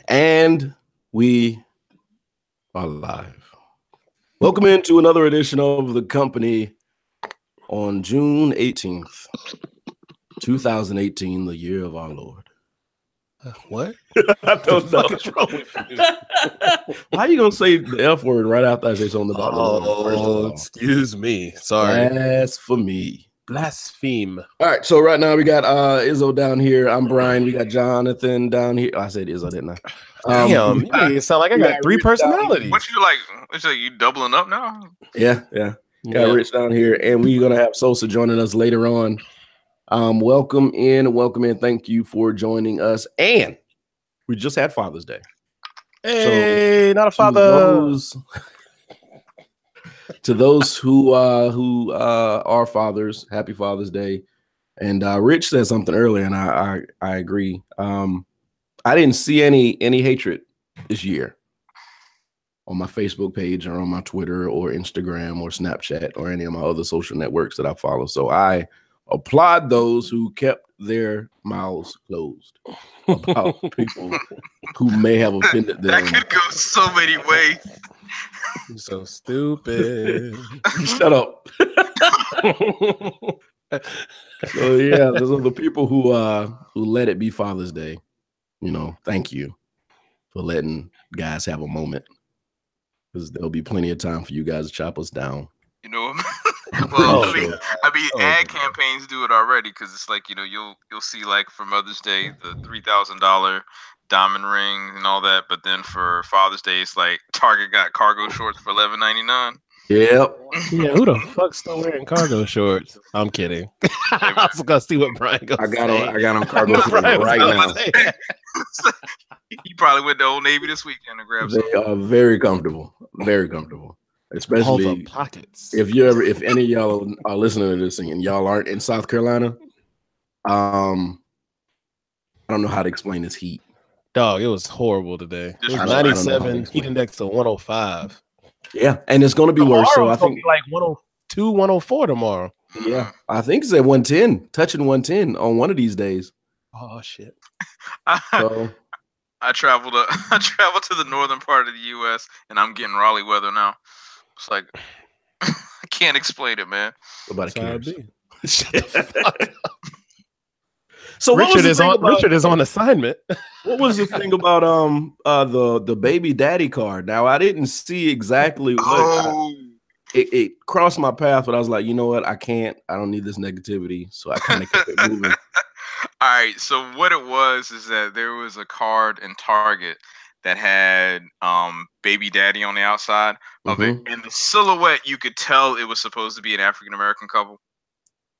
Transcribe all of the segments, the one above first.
And we are live. Welcome into another edition of The Company on June 18th, 2018, the year of our Lord. What? I don't know. What's wrong with you? Why are you going to say the F word right after I say something about the Lord? Oh, excuse me. Sorry. Blasphemy. Blaspheme. All right, so right now we got Izzo down here. I'm Brian. We got Jonathan down here. I said Izzo, didn't I? Damn, you make it sound like I got three personalities. What you like? It's like you doubling up now? Yeah. Got Rich down here, and we're gonna have Sosa joining us later on. Welcome in. Thank you for joining us. And we just had Father's Day. Hey, so not a father. To those who are fathers, happy Father's Day. And Rich said something earlier, and I agree. I didn't see any hatred this year on my Facebook page or on my Twitter or Instagram or Snapchat or any of my other social networks that I follow. So I applaud those who kept their mouths closed about people who may have offended them. That could go so many ways. You're so stupid. Shut up. So yeah, those are the people who let it be Father's Day. Thank you for letting guys have a moment, because there'll be plenty of time for you guys to chop us down. Ad campaigns do it already, because it's like, you'll see, like, for Mother's Day the $3,000 diamond ring and all that, but then for Father's Day it's like Target got cargo shorts for $11.99. Yep. Yeah, who the fuck's still wearing cargo shorts? I'm kidding. I was gonna see what Brian goes. I got on cargo shorts right now. You probably went to Old Navy this weekend to grab some. They are very comfortable, especially all the pockets. If any of y'all are listening to this and y'all aren't in South Carolina, I don't know how to explain this heat. Dog, it was horrible today. It was 97, heat index of 105. Yeah, and it's going to be worse. So I think like 102, 104 tomorrow. Yeah, I think it's at 110, touching 110 on one of these days. Oh shit! So I traveled to the northern part of the U.S. and I'm getting Raleigh weather now. It's like I can't explain it, man. Nobody cares. So Richard is on assignment. What was the thing about the baby daddy card? Now I didn't see exactly what it crossed my path, but I was like, you know what? I don't need this negativity. So I kind of kept it moving. All right. So what it was is that there was a card in Target that had baby daddy on the outside of it. And the silhouette, you could tell it was supposed to be an African American couple.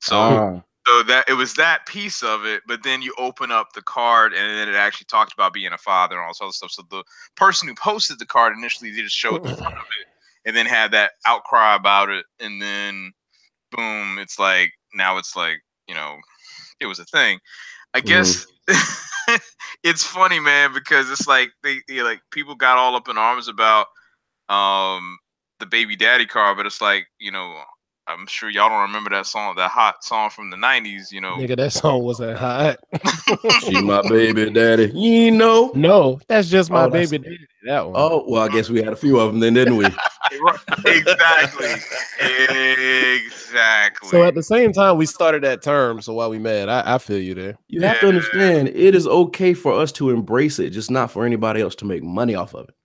So that it was that piece of it, but then you open up the card and then it actually talked about being a father and all this other stuff. So the person who posted the card initially just showed the front of it and then had that outcry about it, and then boom, it's like now it's like, it was a thing. I guess it's funny, man, because it's like they like people got all up in arms about the baby daddy card, but it's like, I'm sure y'all don't remember that song, that hot song from the 90s, Nigga, that song wasn't hot. She my baby daddy. No, that's just my baby daddy. That one. Oh, well, I guess we had a few of them then, didn't we? Exactly. So at the same time, we started that term. So why we mad? I feel you there. You have to understand, it is okay for us to embrace it, just not for anybody else to make money off of it.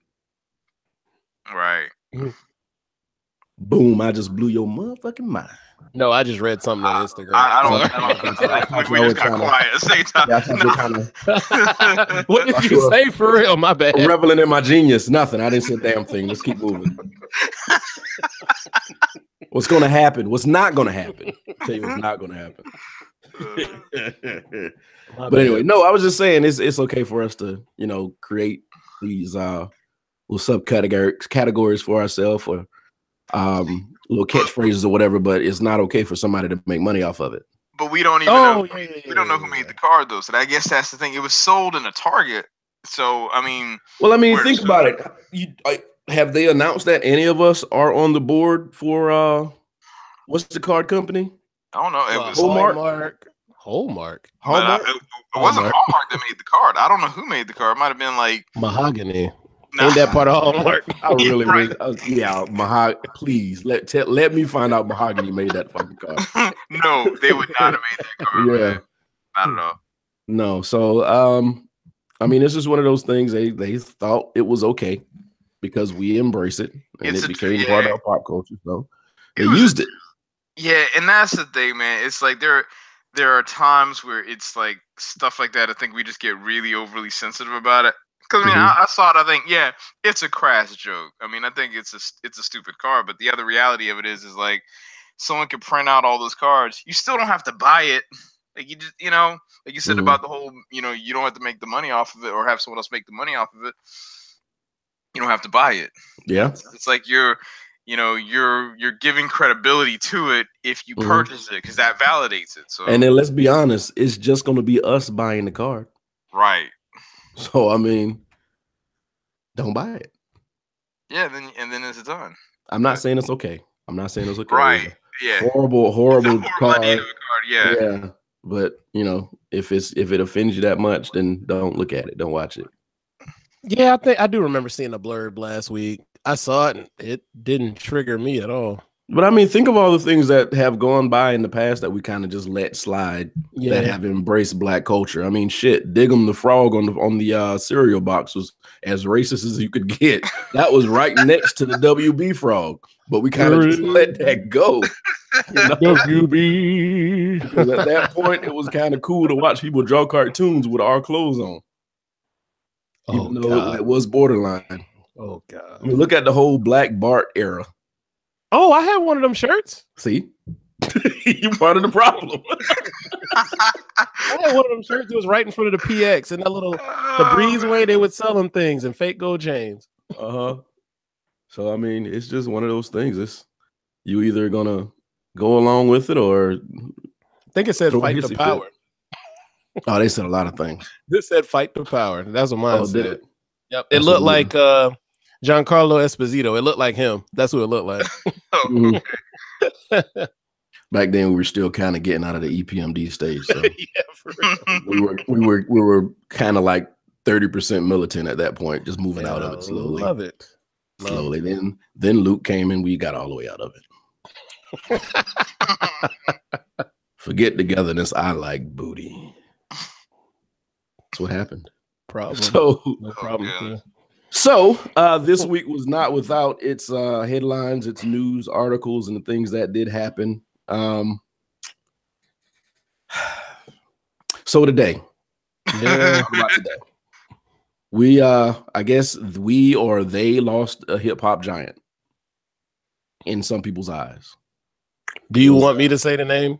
Right. Boom, I just blew your motherfucking mind. No, I just read something on Instagram. We just got quiet at the same time. What did you say for real? My bad. I'm reveling in my genius. Nothing. I didn't say a damn thing. Let's keep moving. What's going to happen? What's not going to happen? I'll tell you what's not going to happen. But anyway, no, I was just saying it's okay for us to, create these little subcategories for ourselves, or little catchphrases or whatever, but it's not okay for somebody to make money off of it. But we don't even know. We don't know who made the card, though. So I guess that's the thing. It was sold in a Target. So, think about it. Have they announced that any of us are on the board for what's the card company? I don't know. It was Hallmark. But it wasn't Hallmark that made the card. I don't know who made the card. It might have been like Mahogany. Ain't that part of Hallmark? I really Mahogany. Please let me find out Mahogany made that fucking card. No, they would not have made that card. Yeah, man. Not at all. No. So I mean, it's just one of those things. They thought it was okay because we embrace it, and it became part of our pop culture. So they used it. Yeah, and that's the thing, man. It's like there are times where it's like stuff like that. I think we just get really overly sensitive about it. Because I mean, I saw it. I think, yeah, it's a crass joke. I mean, I think it's a stupid card. But the other reality of it is like someone could print out all those cards. You still don't have to buy it. Like you just, like you said about the whole, you don't have to make the money off of it or have someone else make the money off of it. You don't have to buy it. Yeah, it's like you're giving credibility to it if you purchase it because that validates it. So, and then let's be honest, it's just going to be us buying the card, right? So I mean, don't buy it. Yeah, then it's done. I'm not saying it's okay. Right? Yeah. Horrible card. Yeah. But if it offends you that much, then don't look at it. Don't watch it. Yeah, I do remember seeing a blurb last week. I saw it and it didn't trigger me at all. But I mean, think of all the things that have gone by in the past that we kind of just let slide that have embraced Black culture. I mean, shit, Diggum the Frog on the cereal box was as racist as you could get. That was right next to the WB Frog, but we kind of just let that go. WB. Because at that point, it was kind of cool to watch people draw cartoons with our clothes on. Even though it was borderline. Oh, God. I mean, look at the whole Black Bart era. Oh, I had one of them shirts. See? You part of the problem. I had one of them shirts that was right in front of the PX and that little the breezeway they would sell them things and fake gold chains. So I mean, it's just one of those things. It's you either gonna go along with it or I think it said fight the power. Oh, they said a lot of things. This said fight the power. That's what mine said. Did it? Yep. It looked like Giancarlo Esposito. It looked like him. That's who it looked like. Back then, we were still kind of getting out of the EPMD stage. So yeah, for real. we were kind of like 30% militant at that point, just moving out of it slowly. Love it. Slowly. Then Luke came and we got all the way out of it. Forget togetherness. I like booty. That's what happened. Problem. So no problem. Yeah. So this week was not without its headlines, its news articles, and the things that did happen. So today, about today, we I guess we or they lost a hip hop giant in some people's eyes. Do you want me to say the name?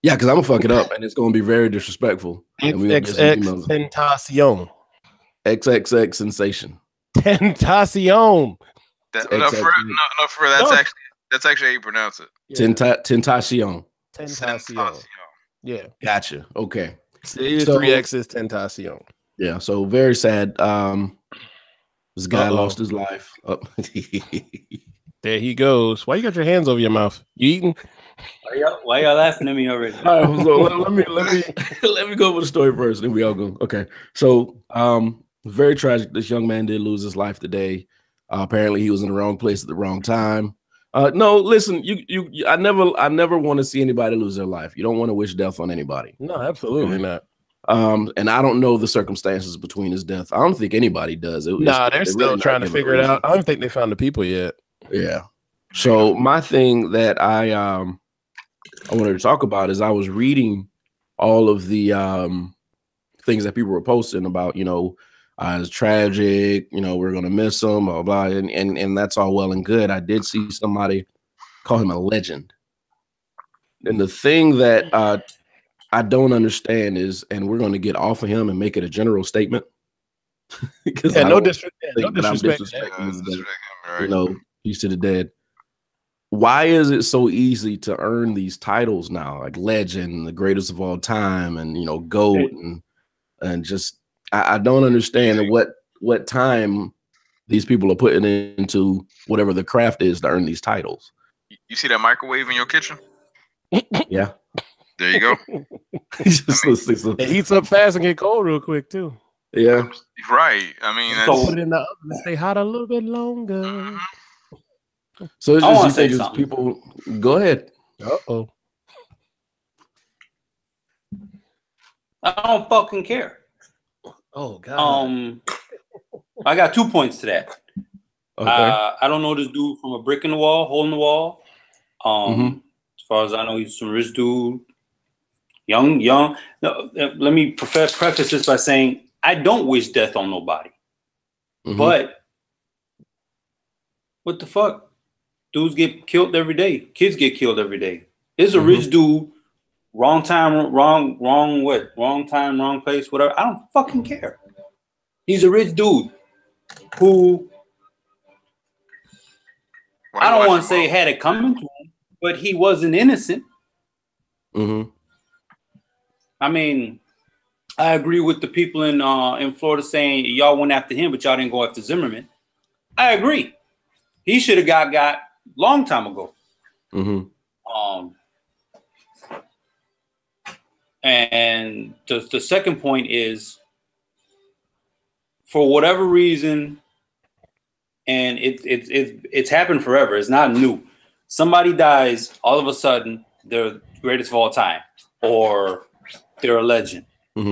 Yeah, because I'm gonna fuck it up and it's gonna be very disrespectful. XXX Tentacion. XXX Sensation. Tentacion. That's actually how you pronounce it. Tentacion. Tentacion. Yeah. Gotcha. Okay. So, 3X is Tentacion. Yeah. So very sad. This guy lost his life. Oh. There he goes. Why you got your hands over your mouth? You eating? Why y'all laughing at me already? All right, so let me go over the story first, then we all go. Okay. So very tragic. This young man did lose his life today. Apparently he was in the wrong place at the wrong time. No, listen, I never want to see anybody lose their life. You don't want to wish death on anybody. No, absolutely not. And I don't know the circumstances between his death. I don't think anybody does. They're still really trying to figure it out. I don't think they found the people yet. Yeah. So my thing that I wanted to talk about is I was reading all of the things that people were posting about, it's tragic, we're gonna miss him, blah blah, and that's all well and good. I did see somebody call him a legend. And the thing that I don't understand is, and we're gonna get off of him and make it a general statement. Because no disrespect. Peace to the dead. Why is it so easy to earn these titles now, like legend, the greatest of all time, and GOAT, and just I don't understand what time these people are putting into whatever the craft is to earn these titles. You see that microwave in your kitchen? Yeah. There you go. It heats up fast and get cold real quick too. Yeah. Right. I mean, So put it in the oven and stay hot a little bit longer. So it's just, you think it's people. Go ahead. Uh-oh. I don't fucking care. Oh God. I got 2 points to that. Okay. I don't know this dude from a brick in the wall, hole in the wall. As far as I know, he's some rich dude. Young. No, let me preface this by saying I don't wish death on nobody. But what the fuck? Dudes get killed every day. Kids get killed every day. There's a rich dude, wrong time, wrong time, wrong place, whatever. I don't fucking care. He's a rich dude who I don't want to say had it coming to him, but he wasn't innocent. I mean, I agree with the people in Florida saying y'all went after him, but y'all didn't go after Zimmerman. I agree. He should have got long time ago. And the second point is, for whatever reason, and it's happened forever. It's not new. Somebody dies, all of a sudden they're the greatest of all time, or they're a legend.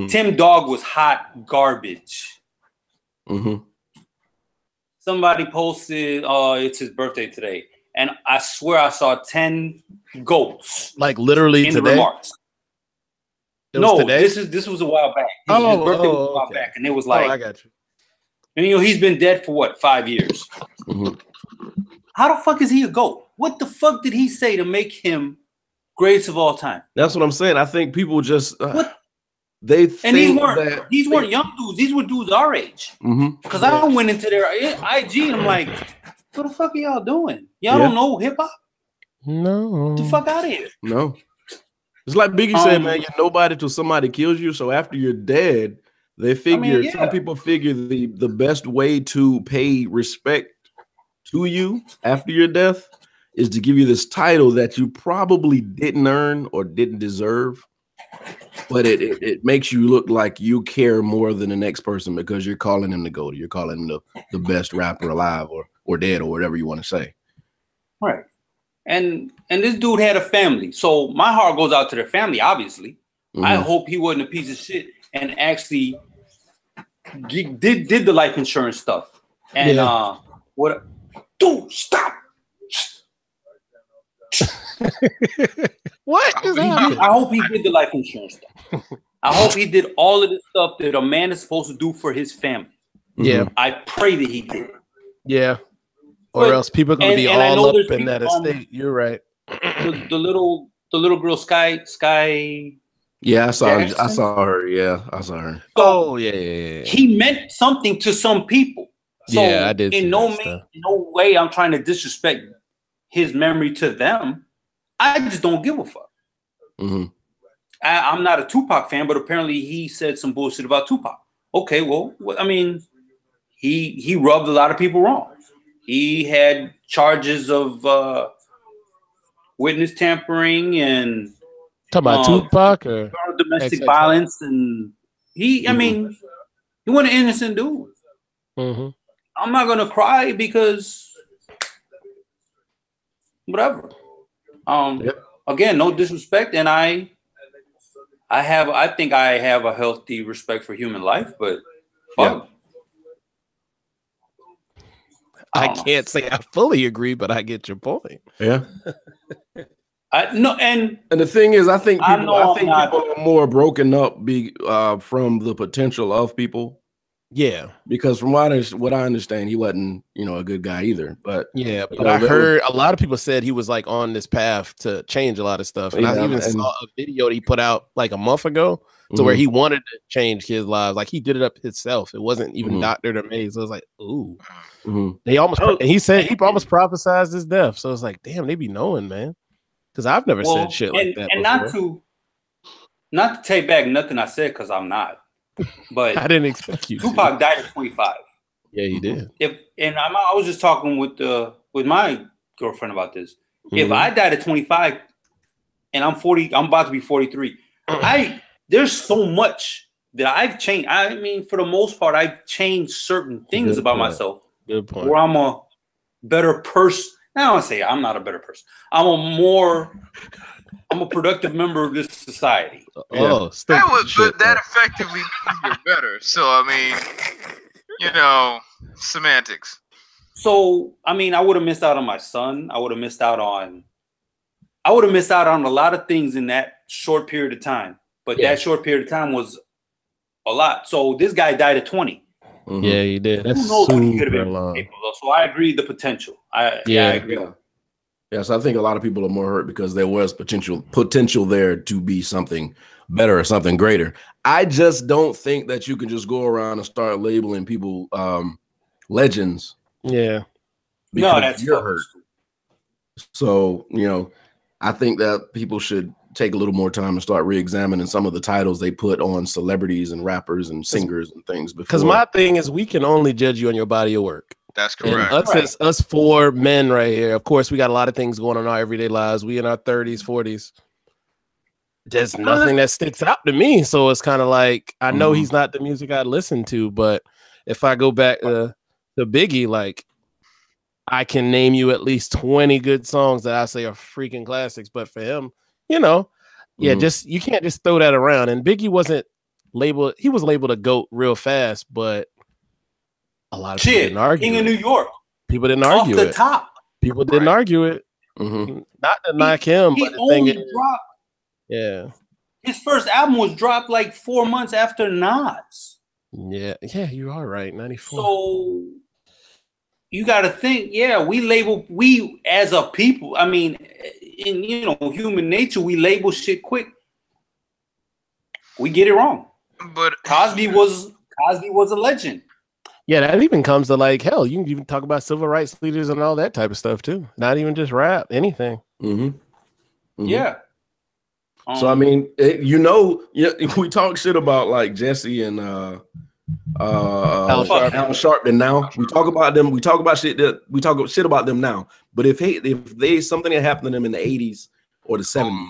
Tim Dog was hot garbage. Somebody posted, it's his birthday today, and I swear I saw 10 goats. Like literally in today. The remarks. No, today? This was a while back. His birthday was a while back, and it was like, I got you. And he's been dead for what, 5 years? How the fuck is he a GOAT? What the fuck did he say to make him greatest of all time? That's what I'm saying. I think people just they think and these weren't that young dudes. These were dudes our age. Because I went into their IG and I'm like, what the fuck are y'all doing? Y'all don't know hip hop? No. Get the fuck out of here. No. It's like Biggie said, man, you're nobody till somebody kills you. So after you're dead, they figure some people figure the best way to pay respect to you after your death is to give you this title that you probably didn't earn or didn't deserve. But it makes you look like you care more than the next person because you're calling him the GOAT. You're calling him the best rapper alive or dead or whatever you want to say. Right. And this dude had a family. So my heart goes out to their family, obviously. I hope he wasn't a piece of shit and actually did the life insurance stuff. And what? Dude, stop. What is happening? I hope he did the life insurance stuff. I hope he did all of the stuff that a man is supposed to do for his family. Yeah. I pray that he did. Yeah. Or else people are going to be all up in that estate. You're right. The little girl, Sky. Yeah, I saw her. Yeah, I saw her. Oh, yeah. He meant something to some people. So I did. In no way I'm trying to disrespect his memory to them. I just don't give a fuck. I'm not a Tupac fan, but apparently he said some bullshit about Tupac. Okay, well, I mean, he rubbed a lot of people wrong. He had charges of witness tampering and talking about Tupac or domestic violence, and I mean, he was an innocent dude. I'm not gonna cry because whatever. Again, no disrespect, and I think I have a healthy respect for human life, but fuck. I can't say I fully agree, but I get your point. Yeah. And the thing is, I think people are more broken up from the potential of people. Yeah, because from what I understand, he wasn't, a good guy either. But but I heard a lot of people said he was like on this path to change a lot of stuff. And I even saw a video that he put out like a month ago to where he wanted to change his lives. Like he did it up himself. It wasn't even doctored or made. So it was like, ooh, they almost. And he said he almost prophesized his death. So it's like, damn, they be knowing, man. Because I've never said shit like that. And before. not to take back nothing I said, because I'm not. But I didn't expect you. Tupac died at 25. Yeah, he did. I was just talking with my girlfriend about this. If I died at 25, and I'm 40. I'm about to be 43. There's so much that I've changed. I mean, for the most part, I've changed certain things about myself. Good point. Where I'm a better person. I don't want to say I'm not a better person. I'm a productive member of this society. But that effectively means you're better. So I mean, semantics. So I mean, I would have missed out on my son. I would have missed out on a lot of things in that short period of time. But that short period of time was a lot. So this guy died at 20. Mm-hmm. Yeah, he did. That's who knows what he could have been capable of. So I agree the potential. I agree. Yeah, so I think a lot of people are more hurt because there was potential there to be something better or something greater. I just don't think that you can just go around and start labeling people legends. Yeah. No, that's you're hurt. So, I think that people should take a little more time and start re-examining some of the titles they put on celebrities and rappers and singers and things. Because my thing is, we can only judge you on your body of work. That's correct. And us four men right here, of course, we got a lot of things going on in our everyday lives. We in our 30s, 40s. There's nothing that sticks out to me. So it's kind of like, I know he's not the music I listen to, but if I go back to Biggie, like, I can name you at least 20 good songs that I say are freaking classics. But for him, just you can't just throw that around. And Biggie wasn't labeled, he was labeled a GOAT real fast, but a lot of people didn't argue. King of New York. People didn't argue it. Off the top. People didn't argue it. Mm-hmm. Not to knock him, but the thing is, his first album was dropped like 4 months after Nas. Yeah, you are right. 94. So you got to think, we as a people, I mean, in human nature, we label shit quick. We get it wrong. But Cosby was a legend. Yeah, that even comes to like, hell, you can even talk about civil rights leaders and all that type of stuff too. Not even just rap, anything. Mm-hmm. Mm-hmm. Yeah. So I mean, we talk shit about like Jesse and Al Sharpton now. We talk about them. We talk about shit about them now. But if they something that happened to them in the 80s or the 70s,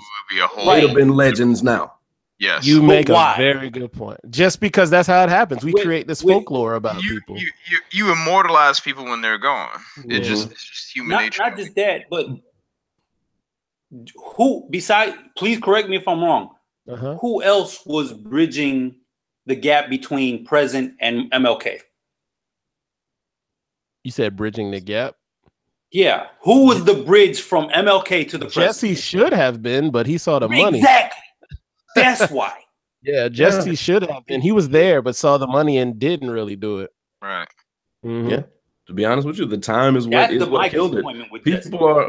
they'd have been legends now. Yes, you make a very good point. Just because that's how it happens, we create this folklore about people. You immortalize people when they're gone. It's just human nature. Not just that, but who besides? Please correct me if I'm wrong. Who else was bridging the gap between present and MLK? You said bridging the gap. Yeah, who was the bridge from MLK to the present? Jesse should have been, but he saw the money. Exactly. That's why. Yeah, Jesse should have been. He was there, but saw the money and didn't really do it. Right. Mm-hmm. Yeah. To be honest with you, the time is what killed it. People are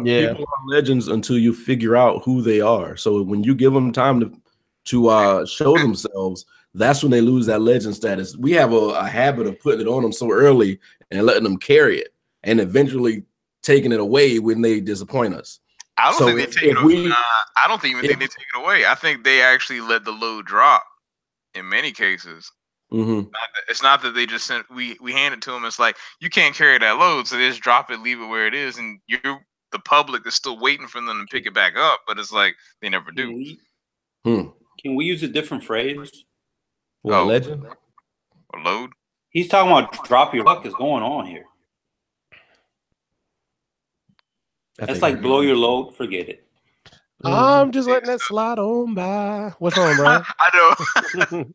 legends until you figure out who they are. So when you give them time to show themselves, that's when they lose that legend status. We have a habit of putting it on them so early and letting them carry it, and eventually taking it away when they disappoint us. I don't think they take it away. I don't even think they take it away. I think they actually let the load drop in many cases. Mm-hmm. It's not that they just sent, we hand it to them. It's like, you can't carry that load, so they just drop it, leave it where it is, and the public is still waiting for them to pick it back up. But it's like they never do. Can we use a different phrase? Legend or load? He's talking about drop your luck is going on here. That's like blow your load. Forget it. I'm just letting that slide on by. What's wrong, Brian? I know.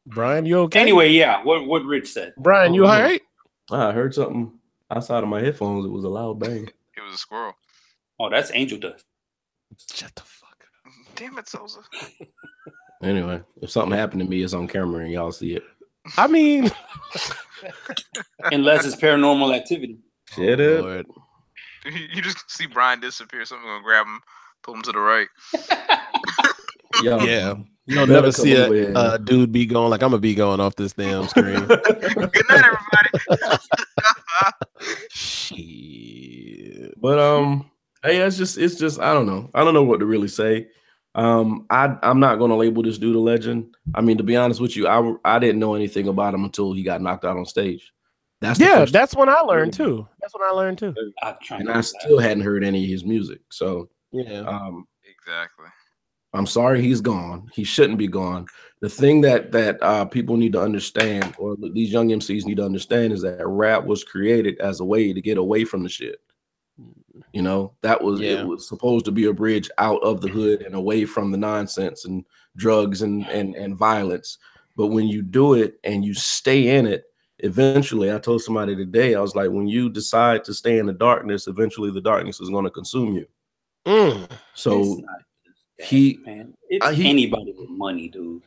Brian, you okay? Anyway, what Rich said. Brian, you all right? I heard something outside of my headphones. It was a loud bang. It was a squirrel. Oh, that's angel dust. Shut the fuck up. Damn it, Sosa. Anyway, if something happened to me, it's on camera and y'all see it. I mean, unless it's paranormal activity. Shut up. Lord. You just see Brian disappear. Someone's gonna grab him, pull him to the right. Yeah. You'll never see a dude be going like, I'm gonna be going off this damn screen. Good night, everybody. Shit. But hey, it's just I don't know what to really say. I'm not gonna label this dude a legend. I mean, to be honest with you, I didn't know anything about him until he got knocked out on stage. That's when I learned too. And I still hadn't heard any of his music. So Yeah. Exactly. I'm sorry he's gone. He shouldn't be gone. The thing that people need to understand, or these young MCs need to understand, is that rap was created as a way to get away from the shit. You know, it was supposed to be a bridge out of the hood and away from the nonsense and drugs and violence. But when you do it and you stay in it, eventually, I told somebody today, I was like, when you decide to stay in the darkness, eventually the darkness is going to consume you. So it's anybody with money, dude.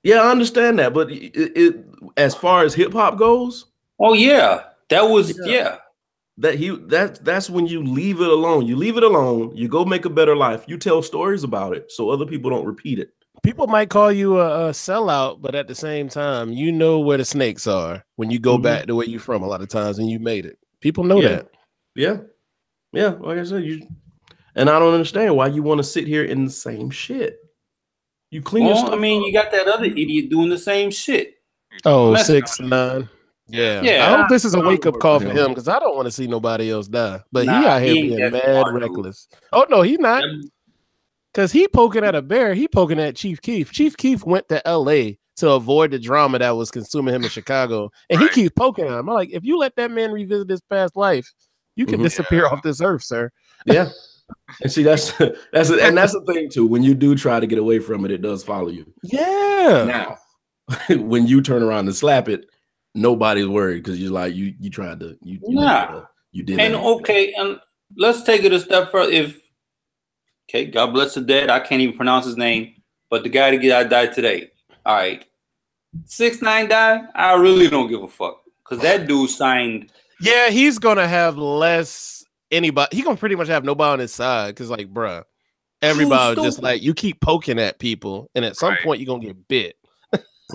Yeah, I understand that, but it as far as hip hop goes, oh yeah, that was that's when you leave it alone. You leave it alone. You go make a better life. You tell stories about it so other people don't repeat it. People might call you a sellout, but at the same time, you know where the snakes are when you go back to where you're from. A lot of times, and you made it. People know that. Yeah. Like I said, and I don't understand why you want to sit here in the same shit. You clean your stuff. I mean, you got that other idiot doing the same shit. Oh, 6ix9ine. Yeah. I hope this is a wake up call for him because I don't want to see nobody else die. But he out here being mad reckless. Oh no, he's not. Because he poking at a bear. He poking at Chief Keef. Chief Keef went to L.A. to avoid the drama that was consuming him in Chicago, and he keeps poking at him. I'm like, if you let that man revisit his past life, you can disappear off this earth, sir. Yeah. And see, that's the thing too. When you do try to get away from it, it does follow you. Yeah. Now, when you turn around and slap it, nobody's worried because you're like you tried to you did. And and let's take it a step further. God bless the dead. I can't even pronounce his name, but the guy that died today. All right, 6ix9ine died. I really don't give a fuck because that dude signed. Yeah, he's gonna have less. Anybody, he gonna pretty much have nobody on his side because, like, bruh, everybody just like you keep poking at people, and at some point you're gonna get bit.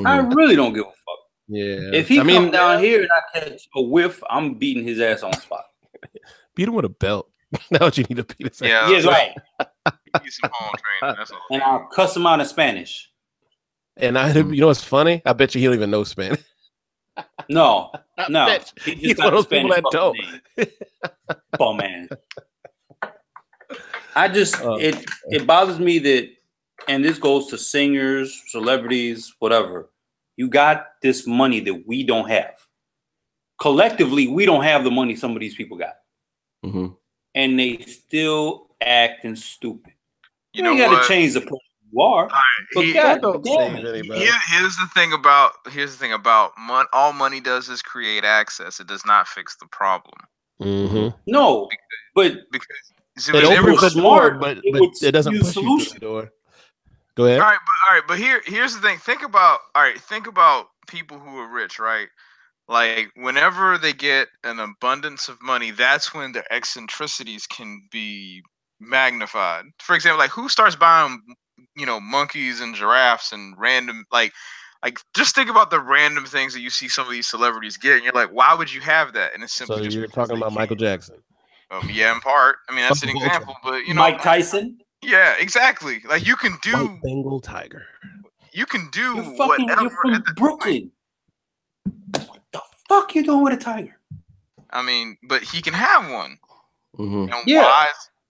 I really don't give a fuck. Yeah, if he come down here and I catch a whiff, I'm beating his ass on the spot. Beat him with a belt. That's what you need to beat his ass. Yeah, right. Some home training, that's all. And I'll cuss him out in Spanish. And you know what's funny? I bet you he don't even know Spanish. No. He's one of those people that don't. Oh man, I just it bothers me that, and this goes to singers, celebrities, whatever. You got this money that we don't have. Collectively, we don't have the money some of these people got, and they still acting stupid. You got to change the person you are. Here's the thing about money. All money does is create access. It does not fix the problem. No, because it opens the door, but it doesn't push you through the door. Go ahead. All right, but here's the thing. Think about people who are rich, right? Like whenever they get an abundance of money, that's when their eccentricities can be magnified. For example, like who starts buying, monkeys and giraffes and random like just think about the random things that you see some of these celebrities get, and you're like, why would you have that? And it's simply you're talking about Michael Jackson. Yeah, in part. I mean, that's an example, but Mike Tyson. Yeah, exactly. Like you can do White Bengal tiger. You can do whatever. You're from Brooklyn. What the fuck you doing with a tiger? I mean, but he can have one. Yeah. Why?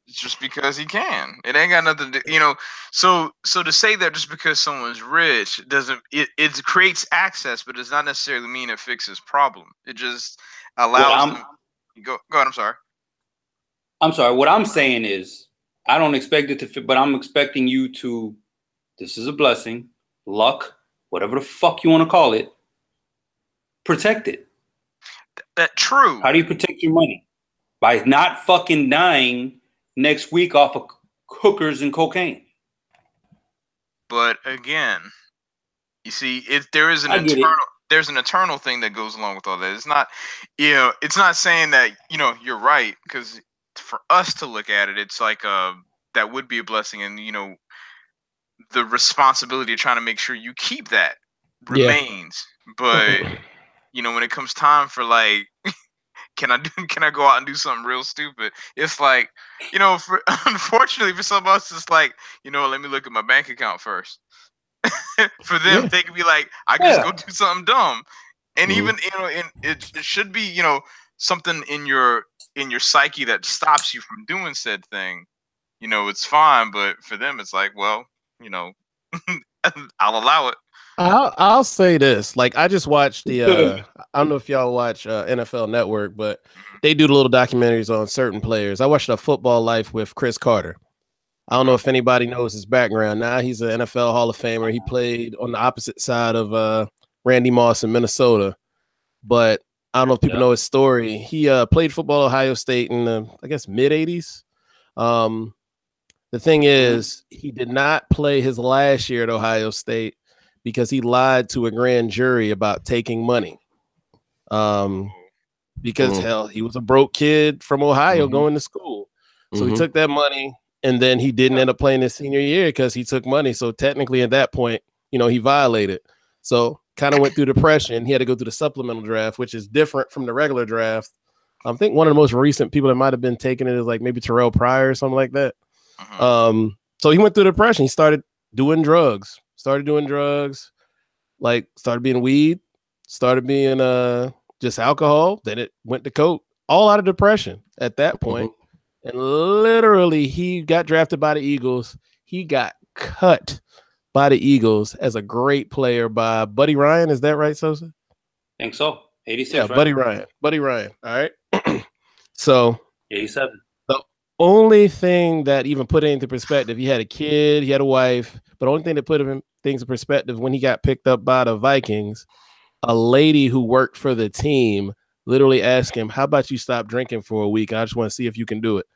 It's just because he can. It ain't got nothing to, So to say that just because someone's rich doesn't it creates access, but does not necessarily mean it fixes problem. It just allows them. Go ahead. I'm sorry. What I'm saying is, I don't expect it to fit, but I'm expecting you to. This is a blessing, luck, whatever the fuck you want to call it. Protect it. That's true. How do you protect your money? By not fucking dying next week off of hookers and cocaine. But again, you see, there's an eternal thing that goes along with all that. It's not, it's not saying that, you're right, because for us to look at it, it's like that would be a blessing, and the responsibility of trying to make sure you keep that remains. But when it comes time for like, can I go out and do something real stupid? It's like, unfortunately for some of us, it's like, let me look at my bank account first. For them, they can be like, I can just go do something dumb. And even, it should be, something in your psyche that stops you from doing said thing. it's fine. But for them, it's like, well, I'll allow it. I'll say this. Like, I just watched the I don't know if y'all watch NFL Network, but they do the little documentaries on certain players. I watched A Football Life with Chris Carter. I don't know if anybody knows his background. Now he's an NFL Hall of Famer. He played on the opposite side of Randy Moss in Minnesota. But I don't know if people know his story. He played football at Ohio State in the, I guess, mid-'80s. The thing is, he did not play his last year at Ohio State because he lied to a grand jury about taking money. Because, hell, he was a broke kid from Ohio going to school. So he took that money, and then he didn't end up playing his senior year because he took money. So technically at that point, he violated. So kind of went through depression. He had to go through the supplemental draft, which is different from the regular draft. I think one of the most recent people that might have been taking it is like maybe Terrell Pryor or something like that. So he went through depression. He started doing drugs, like started being weed, started being just alcohol. Then it went to coke, all out of depression at that point. And literally he got drafted by the Eagles. He got cut by the Eagles as a great player by Buddy Ryan. Is that right, Sosa? Think so. 86. Yeah, right? Buddy Ryan. All right. So 87. The only thing that even put it into perspective, he had a kid, he had a wife, but the only thing that put things in perspective when he got picked up by the Vikings, a lady who worked for the team literally asked him, how about you stop drinking for a week? I just want to see if you can do it.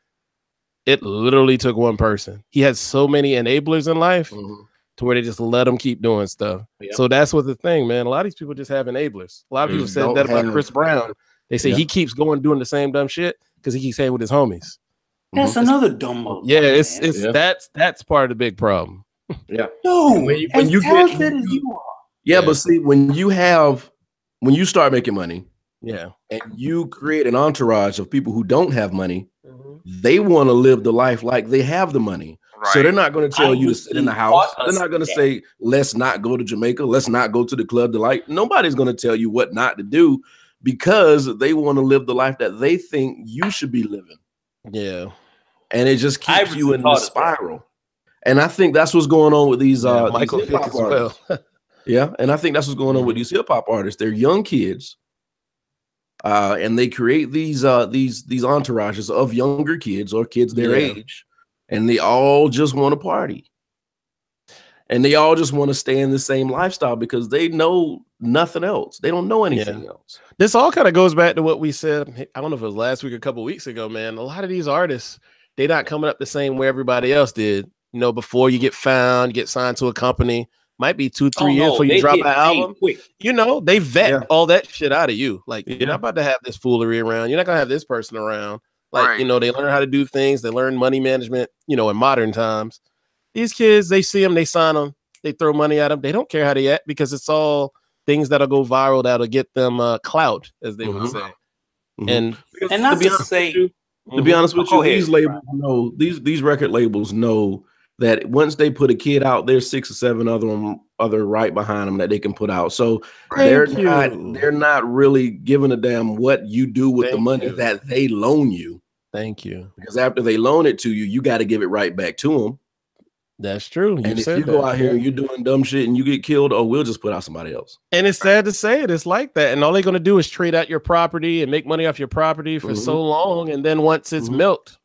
It literally took one person. He had so many enablers in life to where they just let him keep doing stuff. Yep. So that's what the thing, man. A lot of these people just have enablers. A lot of people said that about Chris Brown. They say he keeps going doing the same dumb shit because he keeps hanging with his homies. That's another dumb one. Yeah, that's part of the big problem. Yeah. No, when you talented as you are. Yeah, but see, when you start making money, and you create an entourage of people who don't have money, they want to live the life like they have the money. Right. So they're not going to tell you to sit in the house. They're not going to say, let's not go to Jamaica. Let's not go to the Club Delight. Nobody's going to tell you what not to do because they want to live the life that they think you should be living. Yeah. And it just keeps you in the spiral. And I think that's what's going on with these Michael these hip-hop artists. Yeah, and I think that's what's going on with these hip-hop artists. They're young kids. And they create these entourages of younger kids or kids their age, and they all just want to party, and they all just want to stay in the same lifestyle because they know nothing else. They don't know anything else. This all kind of goes back to what we said. I don't know if it was last week or a couple of weeks ago, man. A lot of these artists, they're not coming up the same way everybody else did. Before you get found, you get signed to a company. Might be 2-3 years before you drop an album. Quick. They vet all that shit out of you. Like, you're not about to have this foolery around. You're not going to have this person around. Like, they learn how to do things. They learn money management, in modern times. These kids, they see them, they sign them, they throw money at them. They don't care how they act because it's all things that'll go viral that'll get them clout, as they would say. And not to say, to be honest with you, these labels know, these record labels know that once they put a kid out, there's 6 or 7 other right behind them that they can put out. So they're not really giving a damn what you do with the money that they loan you. Thank you. Because after they loan it to you, you got to give it right back to them. That's true. And if you go out here and you're doing dumb shit and you get killed, we'll just put out somebody else. And it's sad to say it. It's like that. And all they're going to do is trade out your property and make money off your property for so long. And then once it's milked,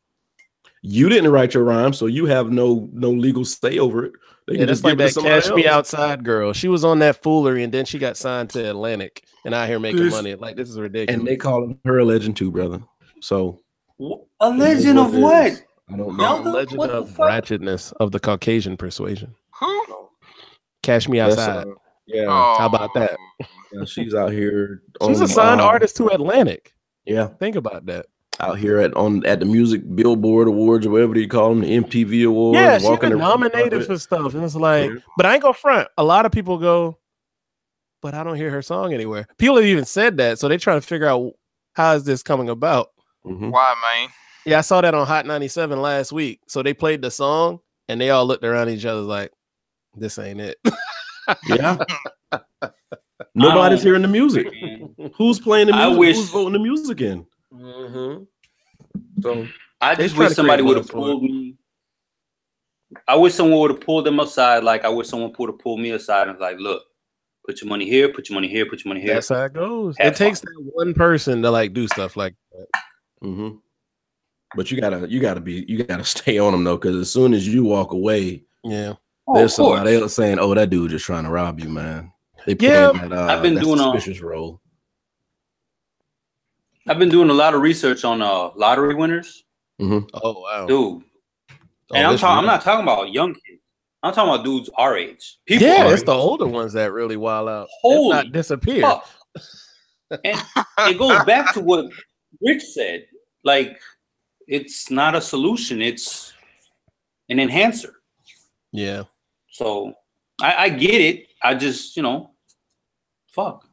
you didn't write your rhyme, so you have no legal say over it. That's like that Cash Me Outside girl. She was on that foolery, and then she got signed to Atlantic, and out here making money. Like, this is ridiculous. And they call her a legend too, brother. So a legend of what? I don't know. Legend of ratchetness of the Caucasian persuasion. Who? Cash Me Outside. How about that? Yeah, she's out here. She's a signed artist to Atlantic. Yeah, think about that. Out here at the Music Billboard Awards or whatever you call them, the MTV Awards. Yeah, she's been nominated for stuff, and it's like, but I ain't gonna front. A lot of people go, but I don't hear her song anywhere. People have even said that, so they're trying to figure out how is this coming about. Why, man? Yeah, I saw that on Hot 97 last week. So they played the song, and they all looked around at each other like, "This ain't it." Yeah. Nobody's hearing the music. Who's playing the music? Who's voting the music in? So I just wish somebody would have pulled me I wish someone would have pulled them aside. Like I wish someone would have pulled me aside and was like, look, put your money here, put your money here, put your money here. That's how it goes. It takes that one person to like do stuff like that. Mm-hmm. But you gotta stay on them though, because as soon as you walk away, there's somebody else saying, "Oh, that dude just trying to rob you, man." They that, I've been doing suspicious role. I've been doing a lot of research on lottery winners. Mm-hmm. Oh wow, dude! And I'm not talking about young kids. I'm talking about dudes our age. People it's the older ones that really wild out. Holy not disappear. And it goes back to what Rich said. Like, it's not a solution; it's an enhancer. Yeah. So I get it. I just, fuck.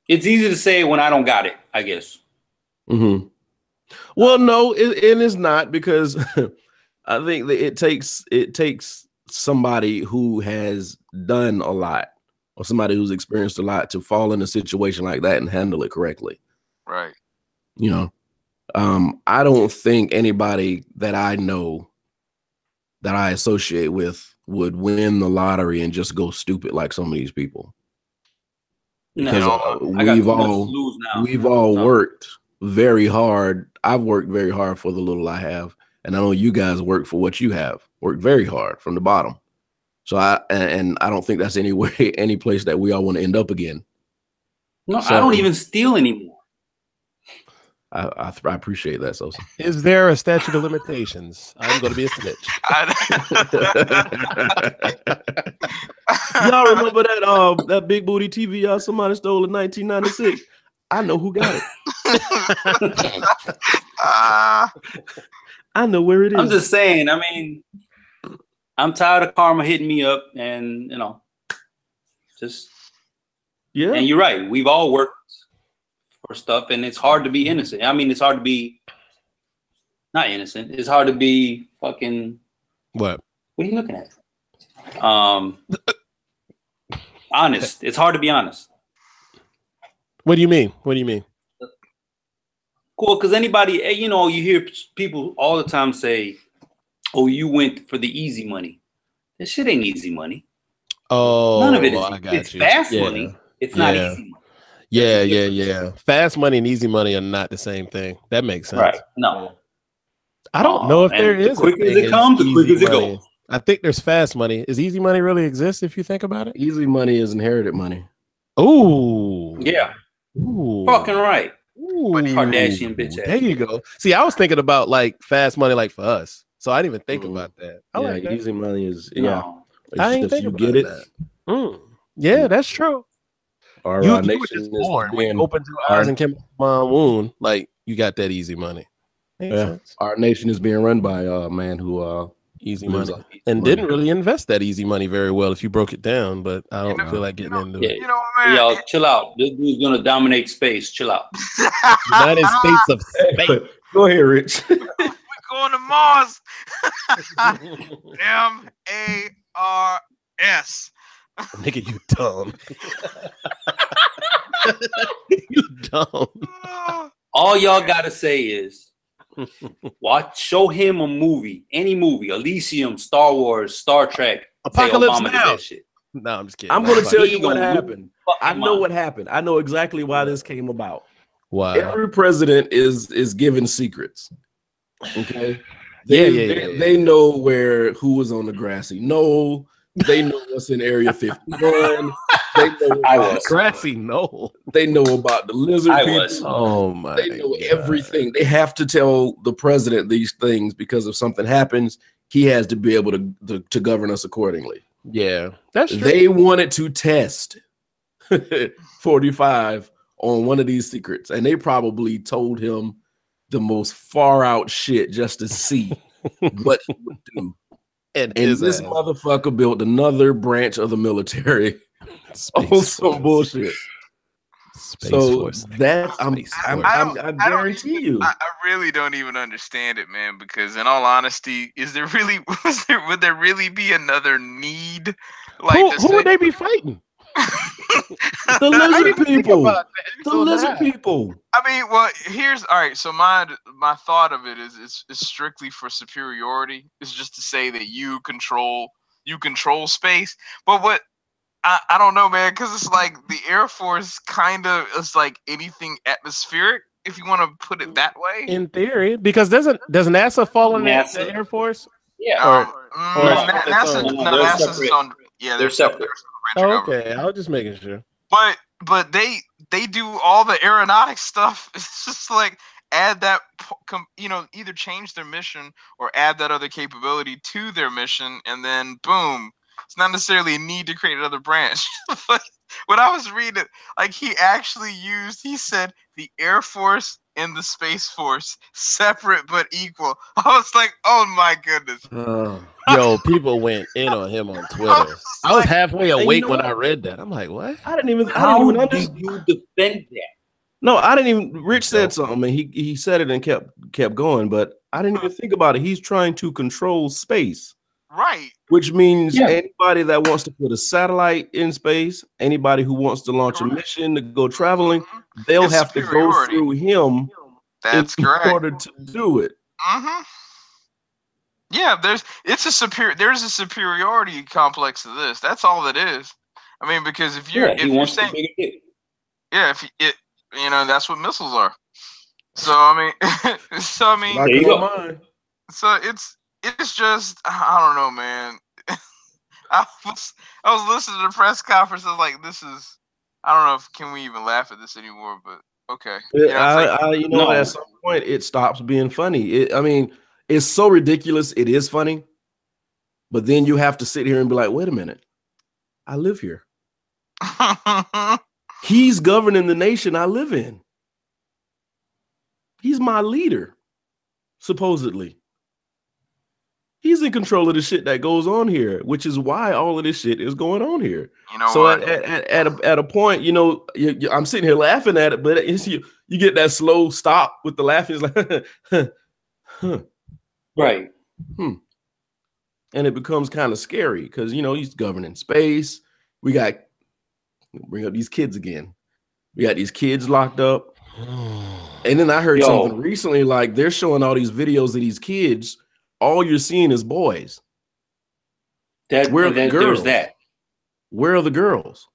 It's easy to say when I don't got it, I guess. Mm-hmm. Well, no, it is not, because I think that it takes somebody who has done a lot or somebody who's experienced a lot to fall in a situation like that and handle it correctly. Right. I don't think anybody that I know that I associate with would win the lottery and just go stupid like some of these people. Because we've all worked very hard. I've worked very hard for the little I have, and I know you guys work for what you have. Worked very hard from the bottom. So I don't think that's any place that we all want to end up again. No, so, I don't even steal anymore. I appreciate that, Sosa. Is there a statute of limitations? I'm going to be a snitch. Y'all remember that big booty TV somebody stole in 1996? I know who got it. I know where it is. I'm just saying. I mean, I'm tired of karma hitting me up, and just And you're right. We've all worked for stuff, and it's hard to be innocent. I mean, it's hard to be not innocent. It's hard to be fucking what? What are you looking at? Honest. It's hard to be honest. What do you mean? What do you mean? Cool, because anybody, you hear people all the time say, "Oh, you went for the easy money." That shit ain't easy money. Oh, none of it is. It's fast money. It's not easy money. Yeah. Fast money and easy money are not the same thing. That makes sense. Right. No. I don't know if there is. The quicker it comes, the quicker it goes. I think there's fast money. Is easy money really exist if you think about it? Easy money is inherited money. Ooh. Yeah. Ooh. Fucking right. Ooh. Kardashian bitch ass. There you go. See, I was thinking about like fast money like for us. So I didn't even think about that. Like that. Easy money is I ain't think about it. Yeah, that's true. You were just born when you opened your eyes and came out of my womb, like you got that easy money. Makes sense. Our nation is being run by a man who easy money didn't really invest that easy money very well if you broke it down, but I don't feel like getting into it. Man. Y'all chill out. This dude's gonna dominate space. Chill out. United States of Space. Go ahead, Rich. We're going to Mars. MARS. Nigga, you dumb. You dumb. All y'all gotta say is show him a movie, any movie, Elysium, Star Wars, Star Trek, Apocalypse Now. Did that shit. No, I'm just kidding. I'm gonna tell you what happened. I know what happened. I know exactly why this came about. Wow. Every president is given secrets. Okay. They know who was on the grassy knoll. They know what's in Area 51. They know about grassy knoll. They know about the lizard people. Oh my! They know everything. They have to tell the president these things because if something happens, he has to be able to govern us accordingly. Yeah, that's true. They wanted to test 45 on one of these secrets, and they probably told him the most far out shit just to see what he would do. And this motherfucker built another branch of the military on some bullshit. I guarantee you. I really don't even understand it, man. Because in all honesty, would there really be another need? Like who would they be fighting? The lizard people. The lizard people. I mean, well, here's all right. So my thought of it is strictly for superiority. It's just to say that you control space. But what I don't know, man, because it's like the Air Force kind of is like anything atmospheric, if you want to put it that way. In theory, because does NASA fall in the Air Force? Yeah. NASA's on. Yeah, they're separate. Okay, I was just making sure. But they do all the aeronautic stuff. It's just like add that, either change their mission or add that other capability to their mission, and then boom. It's not necessarily a need to create another branch. But when I was reading it, like he said the Air Force and the Space Force separate but equal. I was like, oh my goodness. Yo, people went in on him on Twitter. I was halfway awake when I read that. I'm like, what? I didn't even understand. You defend that? No, I didn't even. Rich said something, and he said it and kept going, but I didn't even think about it. He's trying to control space. Right. Which means anybody that wants to put a satellite in space, anybody who wants to launch a mission to go traveling, they'll have to go through him. That's correct. In order to do it. Yeah, there's a superiority complex to this. That's all it is. I mean, because if you're that's what missiles are. So I mean, there you go. So it's just, I don't know, man. I was listening to the press conference. I was like, this is, I don't know if can we even laugh at this anymore, but okay. At some point it stops being funny. It's so ridiculous. It is funny, but then you have to sit here and be like, wait a minute, I live here. He's governing the nation I live in. He's my leader, supposedly. He's in control of the shit that goes on here, which is why all of this shit is going on here. So at a point, I'm sitting here laughing at it, but it's, you get that slow stop with the laughing. It's like, right. And it becomes kind of scary because, he's governing space. We got, bring up these kids again. We got these kids locked up. And then I heard something recently, like they're showing all these videos of these kids. All you're seeing is boys. Where are the girls? Where are the girls?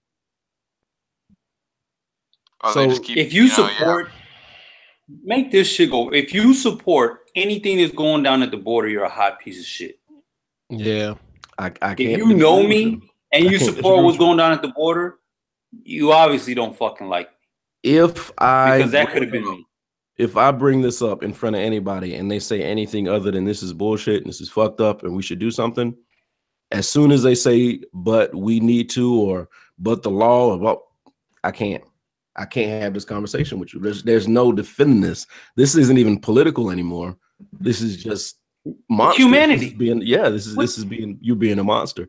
If you support, make this shit go. If you support anything that's going down at the border, you're a hot piece of shit. Yeah, I can't. If you know me and you support what's going down at the border, you obviously don't fucking like me. Because that could have been me. If I bring this up in front of anybody and they say anything other than this is bullshit and this is fucked up and we should do something, as soon as they say, but we need to, or but the law, I can't have this conversation with you. There's no defending this. This isn't even political anymore. This is just monster. Humanity. This is you being a monster.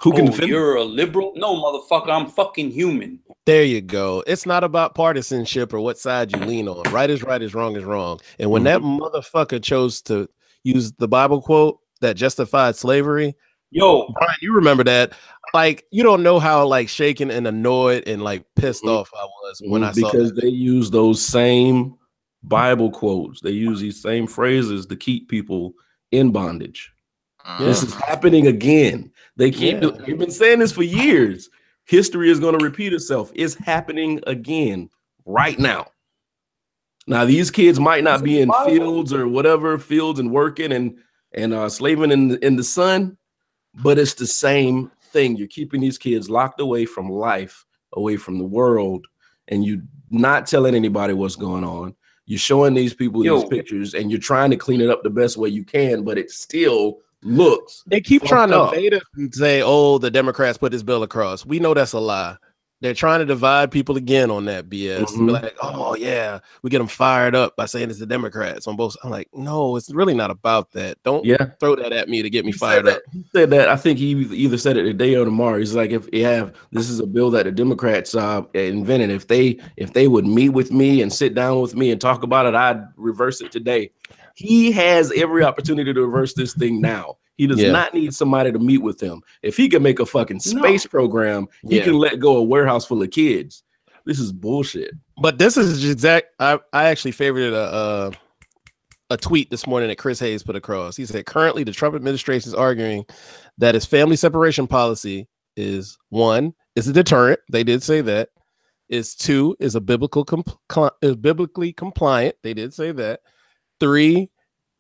Who can defend? You're a liberal? No, motherfucker, I'm fucking human. There you go. It's not about partisanship or what side you lean on. Right is right, is wrong is wrong. And when that motherfucker chose to use the Bible quote that justified slavery, Brian, you remember that? Like, you don't know how like shaken and annoyed and like pissed off I was when I saw because they use those same Bible quotes. They use these same phrases to keep people in bondage. This is happening again. They keep we've been saying this for years. History is going to repeat itself. It's happening again right now. Now, these kids might not be in fields or whatever, fields and working and slaving in the sun, but it's the same thing. You're keeping these kids locked away from life, away from the world, and you're not telling anybody what's going on. You're showing these people these pictures, and you're trying to clean it up the best way you can, but it still looks. They keep trying to bait us and say, "Oh, the Democrats put this bill across." We know that's a lie. They're trying to divide people again on that BS. Be like, "Oh yeah, we get them fired up by saying it's the Democrats on both." I'm like, no, it's really not about that. Don't throw that at me to get me fired up. He said that. I think he either said it today or tomorrow. He's like, if this is a bill that the Democrats invented. If they would meet with me and sit down with me and talk about it, I'd reverse it today. He has every opportunity to reverse this thing now. He does not need somebody to meet with him. If he can make a fucking space program, he can let go a warehouse full of kids. This is bullshit. But this is exact. I actually favorited a tweet this morning that Chris Hayes put across. He said, currently the Trump administration is arguing that his family separation policy is 1, is a deterrent. They did say that. Is 2, is a is biblically compliant. They did say that. 3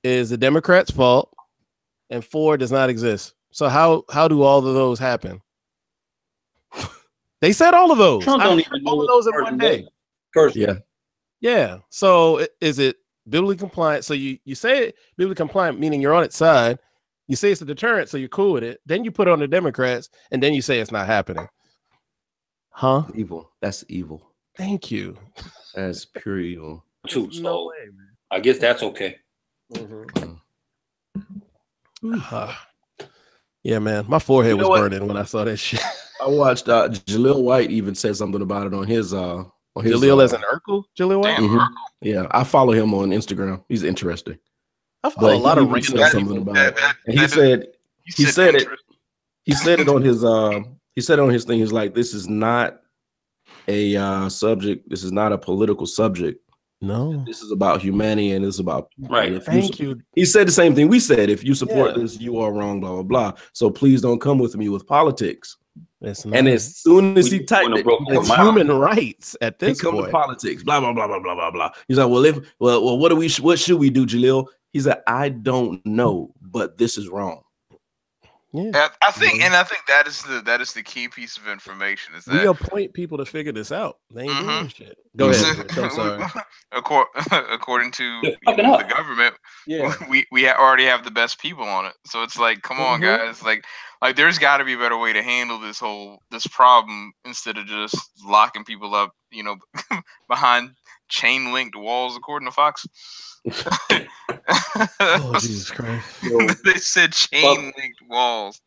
is the Democrats' fault. And 4 does not exist. So how do all of those happen? They said all of those. Trump don't even know all of those in one day. First, yeah. So is it biblically compliant? So you say it biblically compliant, meaning you're on its side. You say it's a deterrent, so you're cool with it. Then you put it on the Democrats, and then you say it's not happening. Huh? Evil. That's evil. Thank you. That's pure evil. Too. So No way, man. I guess that's okay. Yeah, man. My forehead was burning when I saw that shit. I watched Jaleel White even said something about it on his Jaleel as an Urkel? Jaleel White? Mm-hmm. Yeah, I follow him on Instagram. He's interesting. I follow a lot of random something about it. And he said it on his thing. He's like, this is not a subject. This is not a political subject. No, this is about humanity, and it's about Thank you. He said the same thing we said. If you support this, you are wrong. Blah blah blah. So please don't come with me with politics. And as soon as he typed it, it's human rights at this point. To politics. Blah blah blah blah blah blah blah. He's like, well, what should we do, Jaleel? He said, I don't know, but this is wrong. Yeah, I think that is the key piece of information. Is that we appoint people to figure this out? They ain't doing shit. Go ahead. I'm sorry. According to the government, we already have the best people on it. So it's like, come on, guys, like there's got to be a better way to handle this problem instead of just locking people up, behind chain linked walls, according to Fox. Oh, Jesus Christ. They said chain linked walls.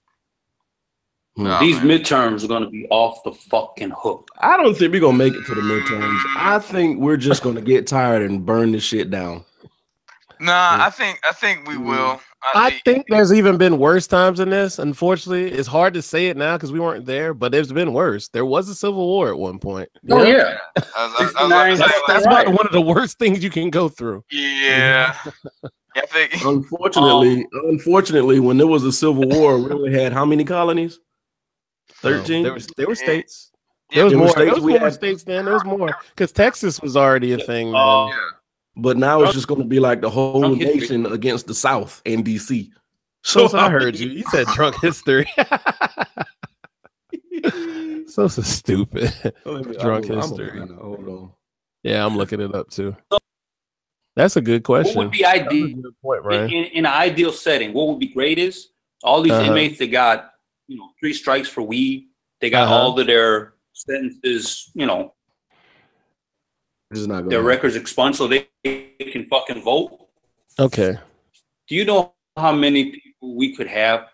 These midterms are going to be off the fucking hook. I don't think we're going to make it to the midterms. I think we're just going to get tired and burn this shit down. Nah, I think we will. I think there's even been worse times than this. Unfortunately, it's hard to say it now because we weren't there, but there's been worse. There was a civil war at one point. Oh yeah, that's about one of the worst things you can go through. Yeah. I think. Unfortunately, when there was a civil war, we only had how many colonies? 13. There were states. There was more. There was more states then. There was more because Texas was already a thing. Yeah. But now it's just going to be like the whole nation against the South and DC. So I heard you. You said drunk history. So stupid. Drunk history. Hold on. Yeah, I'm looking it up too. That's a good question. What would be ideal? In an ideal setting, what would be great is all these inmates that got 3 strikes for weed. They got all of their sentences, their records expunged so they can fucking vote. Okay. Do you know how many people we could have?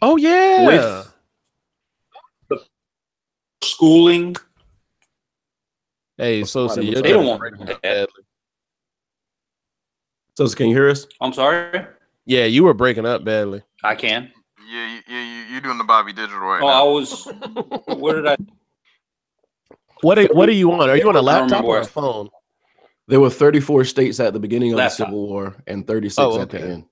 Oh yeah. With the schooling. Hey, so they don't want that. So can you hear us? I'm sorry. Yeah, you were breaking up badly. I can. Yeah, you're doing the Bobby Digital right now. I was. Where did I? What are you on? Are you on a laptop or a phone? There were 34 states at the beginning of the Civil War and 36 at the end.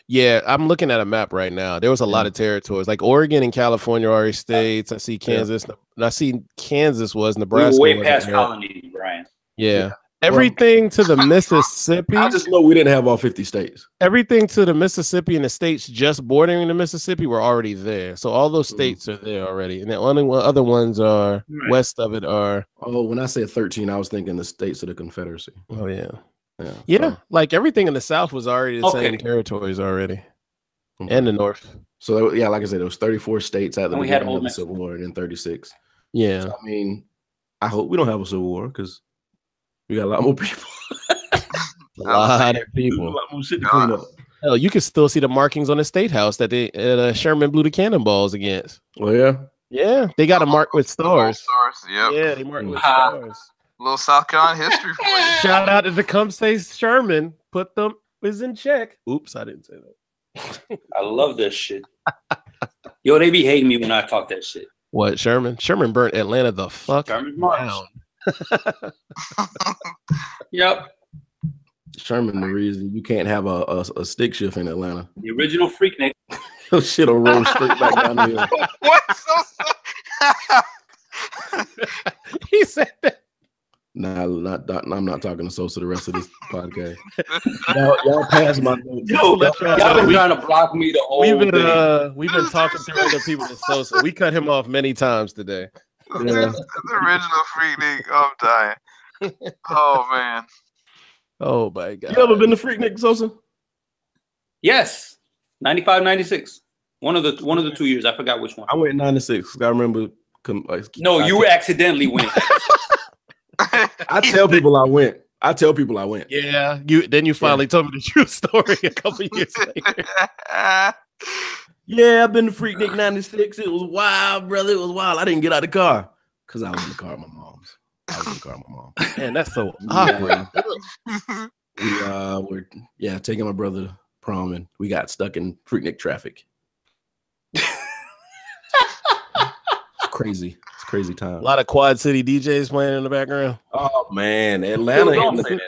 Yeah, I'm looking at a map right now. There was a lot of territories, like Oregon and California are already states. I see Kansas. I see Kansas was Nebraska. We were way past colonies, Brian. Yeah. Everything to the Mississippi. I just know we didn't have all 50 states. Everything to the Mississippi and the states just bordering the Mississippi were already there. So all those states are there already. And the only other ones are west of it are. Oh, when I said 13, I was thinking the states of the Confederacy. Oh, yeah. Yeah. Like everything in the South was already the same territories already. And the North. So, like I said, there was 34 states at the beginning of the Civil War and then 36. Yeah. So, I mean, I hope we don't have a Civil War because we got a lot more people. A lot of people. A lot more shit to clean up. Hell, you can still see the markings on the State House that Sherman blew the cannonballs against. Oh, yeah? Yeah. They got a mark with stars. Yep. Yeah, they marked with stars. little South Carolina history for you. Shout out to Tecumseh Sherman. Put them is in check. Oops, I didn't say that. I love that shit. Yo, they be hating me when I talk that shit. What, Sherman? Sherman burnt Atlanta the fuck Sherman down. Yep. Sherman, the reason you can't have a stick shift in Atlanta. The original Freaknik. Shit'll roll straight back down the hill. What? He said that. Nah, I'm not talking to Sosa the rest of this podcast. Y'all pass my notes. Yo, y'all been trying to block me the whole We've been talking through other people to Sosa. We cut him off many times today. Yeah. The original Freaknik. I'm dying. Oh man. Oh my god. You ever been to Freaknik, Sosa? Yes. 95, 96. One of the 2 years. I forgot which one. I went in 96. I remember. No, you accidentally went. I tell people I went. Yeah, you finally told me the true story a couple years later. Yeah, I've been to Freaknik 96. It was wild, brother. It was wild. I didn't get out of the car because I was in the car with my mom's. Man, that's so awkward. We were taking my brother to prom and we got stuck in Freaknik traffic. Crazy. It's crazy time. A lot of Quad City DJs playing in the background. Oh man, Atlanta.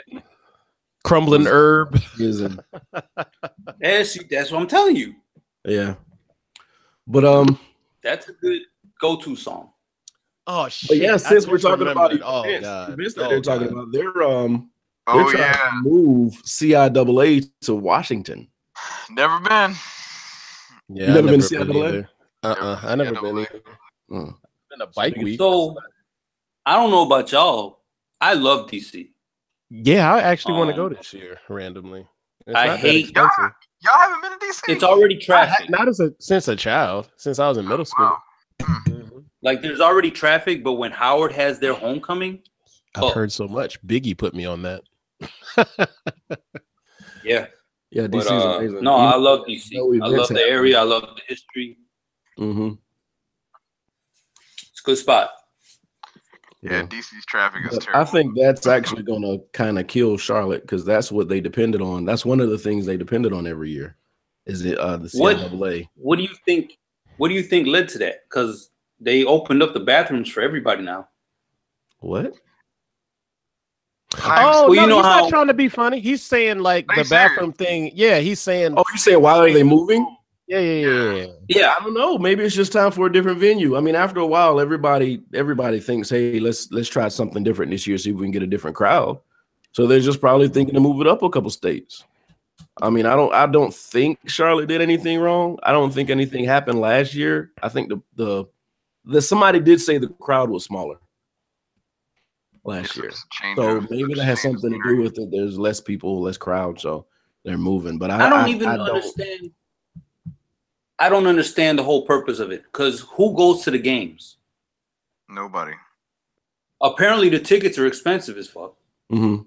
Crumbling herb. That's what I'm telling you. Yeah. But that's a good go-to song. Oh shit. But yeah, since we're talking about it. Oh god. They're talking about they're trying to move CIAA to Washington. Never been. Yeah, you never been to CIAA? I never been either. Been a bike week. So I don't know about y'all. I love DC. Yeah, I actually want to go this year randomly. I hate y'all haven't been to DC. It's already traffic. Not since a child, since I was in middle school. Wow. Mm-hmm. Like there's already traffic, but when Howard has their homecoming, I've heard so much. Biggie put me on that. Yeah, DC is amazing. No, I love DC. I love the area. I love the history. Mm-hmm. It's a good spot. Yeah, DC's traffic is terrible. I think that's actually going to kind of kill Charlotte because that's what they depended on. That's one of the things they depended on every year. Is it the CIAA? What do you think? What do you think led to that? Because they opened up the bathrooms for everybody now. What? Oh, well, no, he's not trying to be funny. He's saying like the bathroom thing. Yeah, he's saying. Oh, you saying why are they moving? Yeah. I don't know. Maybe it's just time for a different venue. I mean, after a while, everybody thinks, hey, let's try something different this year, see if we can get a different crowd. So they're just probably thinking to move it up a couple states. I mean, I don't think Charlotte did anything wrong. I don't think anything happened last year. I think the somebody did say the crowd was smaller last year. So maybe that has something to do with it. There's less people, less crowd, so they're moving. But I don't understand. I don't understand the whole purpose of it because who goes to the games? Nobody. Apparently, the tickets are expensive as fuck. Mm-hmm.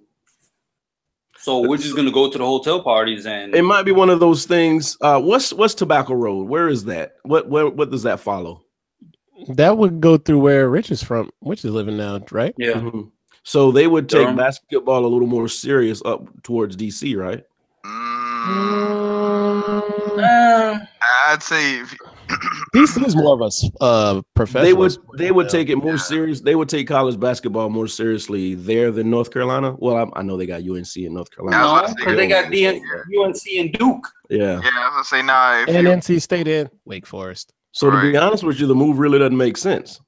So we're just gonna go to the hotel parties, and it might be one of those things. What's Tobacco Road? Where is that? What does that follow? That would go through where Rich is from. Rich is living now, right? Yeah. Mm-hmm. So they would take basketball a little more serious up towards DC, right? I'd say DC is more of a professional. They would take it more serious. They would take college basketball more seriously there than North Carolina. Well, I know they got UNC in North Carolina. No, because they got UNC and Duke. Yeah. Yeah, I was gonna say nah. And NC State in Wake Forest. So to be honest with you, the move really doesn't make sense.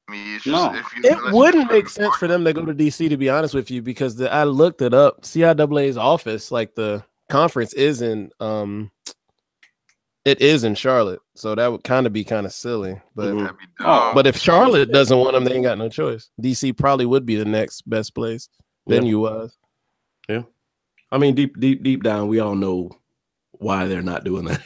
It wouldn't make sense for them to go to DC, to be honest with you, because I looked it up. CIAA's office, like the conference, is in it is in Charlotte, so that would kind of be kind of silly. But but if Charlotte doesn't want them, they ain't got no choice. DC probably would be the next best place venue wise. Yeah, I mean, deep down, we all know why they're not doing that.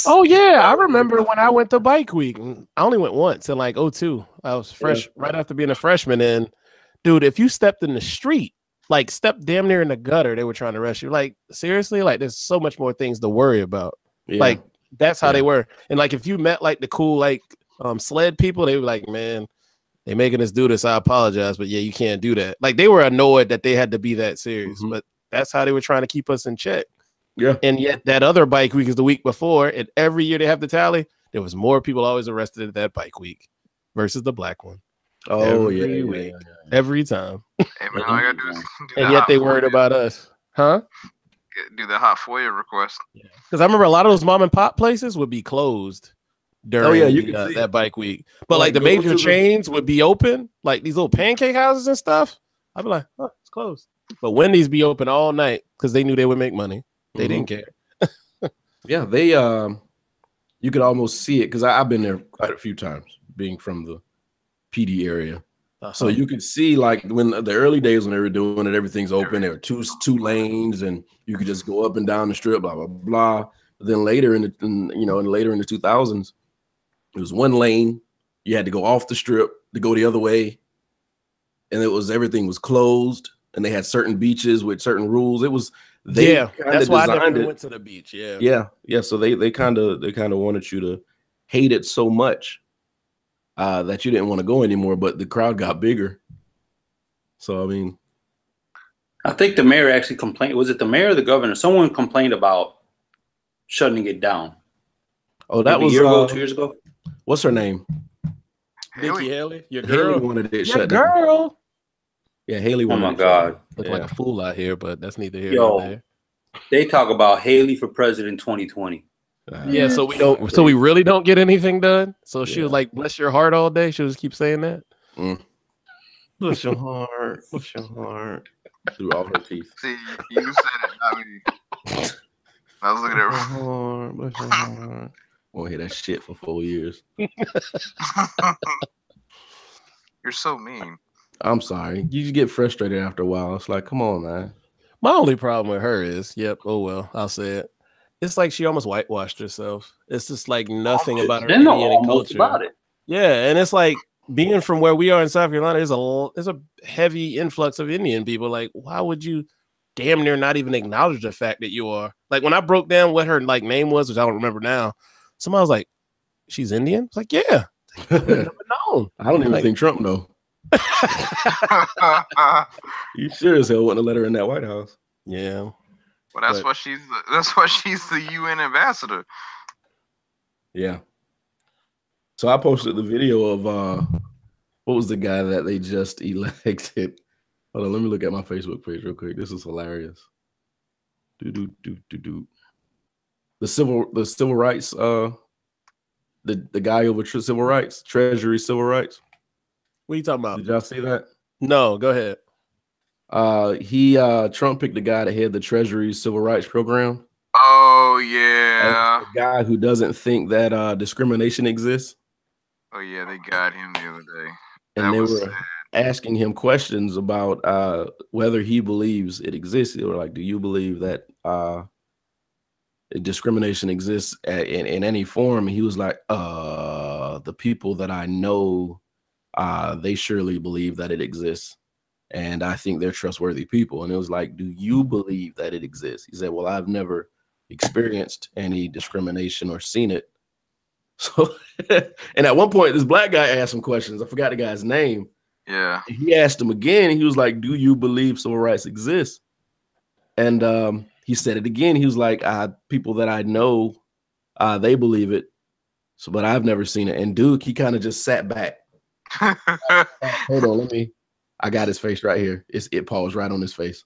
Oh yeah, I remember when I went to Bike Week. I only went once in like 2002. I was fresh right after being a freshman. And dude, if you stepped in the street, like stepped damn near in the gutter, they were trying to arrest you. Like seriously, like there's so much more things to worry about. Yeah. Like that's how they were. And like if you met like the cool like sled people, they were like, man, they making us do this. I apologize, but yeah, you can't do that. Like they were annoyed that they had to be that serious, but that's how they were trying to keep us in check. Yeah. And yet that other bike week is the week before, and every year they have the tally. There was more people always arrested at that bike week versus the black one. Oh, every week, every time. Hey, man, all I gotta do is do and yet they worried about us. Huh? Do the hot FOIA request. Because I remember a lot of those mom and pop places would be closed during that bike week. But like the major chains would be open, like these little pancake houses and stuff. I'd be like, oh, it's closed. But Wendy's be open all night because they knew they would make money. They didn't care. Yeah, they you could almost see it because I've been there quite a few times, being from the PD area. So you could see like when the early days when they were doing it, everything's open. There were two lanes, and you could just go up and down the strip, blah blah blah. But then later later in the 2000s, it was one lane. You had to go off the strip to go the other way, and everything was closed, and they had certain beaches with certain rules. It was that's why I never went to the beach. Yeah. So they kind of wanted you to hate it so much that you didn't want to go anymore, but the crowd got bigger. So I mean, I think the mayor actually complained. Was it the mayor or the governor? Someone complained about shutting it down. Oh, that was 2 years ago. What's her name? Nikki Haley. Your girl. Haley wanted it shut down. Yeah, Haley wanted it. Oh my God. Look like a fool out here, but that's neither here nor there. They talk about Haley for president 2020. Yeah, so we don't. So we really don't get anything done. So she was like, "Bless your heart" all day. She'll just keep saying that. Bless your heart. Bless your heart. Through all her teeth. See, you said it, not me. I was looking at her. Bless your heart. Won't hear that shit for 4 years. You're so mean. I'm sorry. You just get frustrated after a while. It's like, come on, man. My only problem with her is, oh well, I'll say it. It's like she almost whitewashed herself. It's just like nothing about her Indian culture. About it. Yeah, and it's like being from where we are in South Carolina, there's a heavy influx of Indian people. Like, why would you damn near not even acknowledge the fact that you are? Like when I broke down what her like name was, which I don't remember now, somebody was like, "She's Indian." It's like, yeah, I never known. I don't even think Trump know. You sure as hell wouldn't have let her in that White House. Yeah. Well, that's why she's the UN ambassador. Yeah. So I posted the video of what was the guy that they just elected? Hold on, let me look at my Facebook page real quick. This is hilarious. The civil rights the guy over civil rights, Treasury civil rights. What are you talking about? Did y'all see that? No, go ahead. Trump picked the guy to head the Treasury civil rights program. Oh yeah. The guy who doesn't think that discrimination exists. Oh yeah, they got him the other day. And they were asking him questions about whether he believes it exists. They were like, do you believe that discrimination exists in any form? And he was like, the people that I know, they surely believe that it exists. And I think they're trustworthy people. And it was like, do you believe that it exists? He said, well, I've never experienced any discrimination or seen it. So, and at one point, this black guy asked some questions. I forgot the guy's name. Yeah. He asked him again. He was like, do you believe civil rights exist? And he said it again. He was like, people that I know, they believe it. So, but I've never seen it. And Duke, he kind of just sat back. Hold on, I got his face right here. It paused right on his face.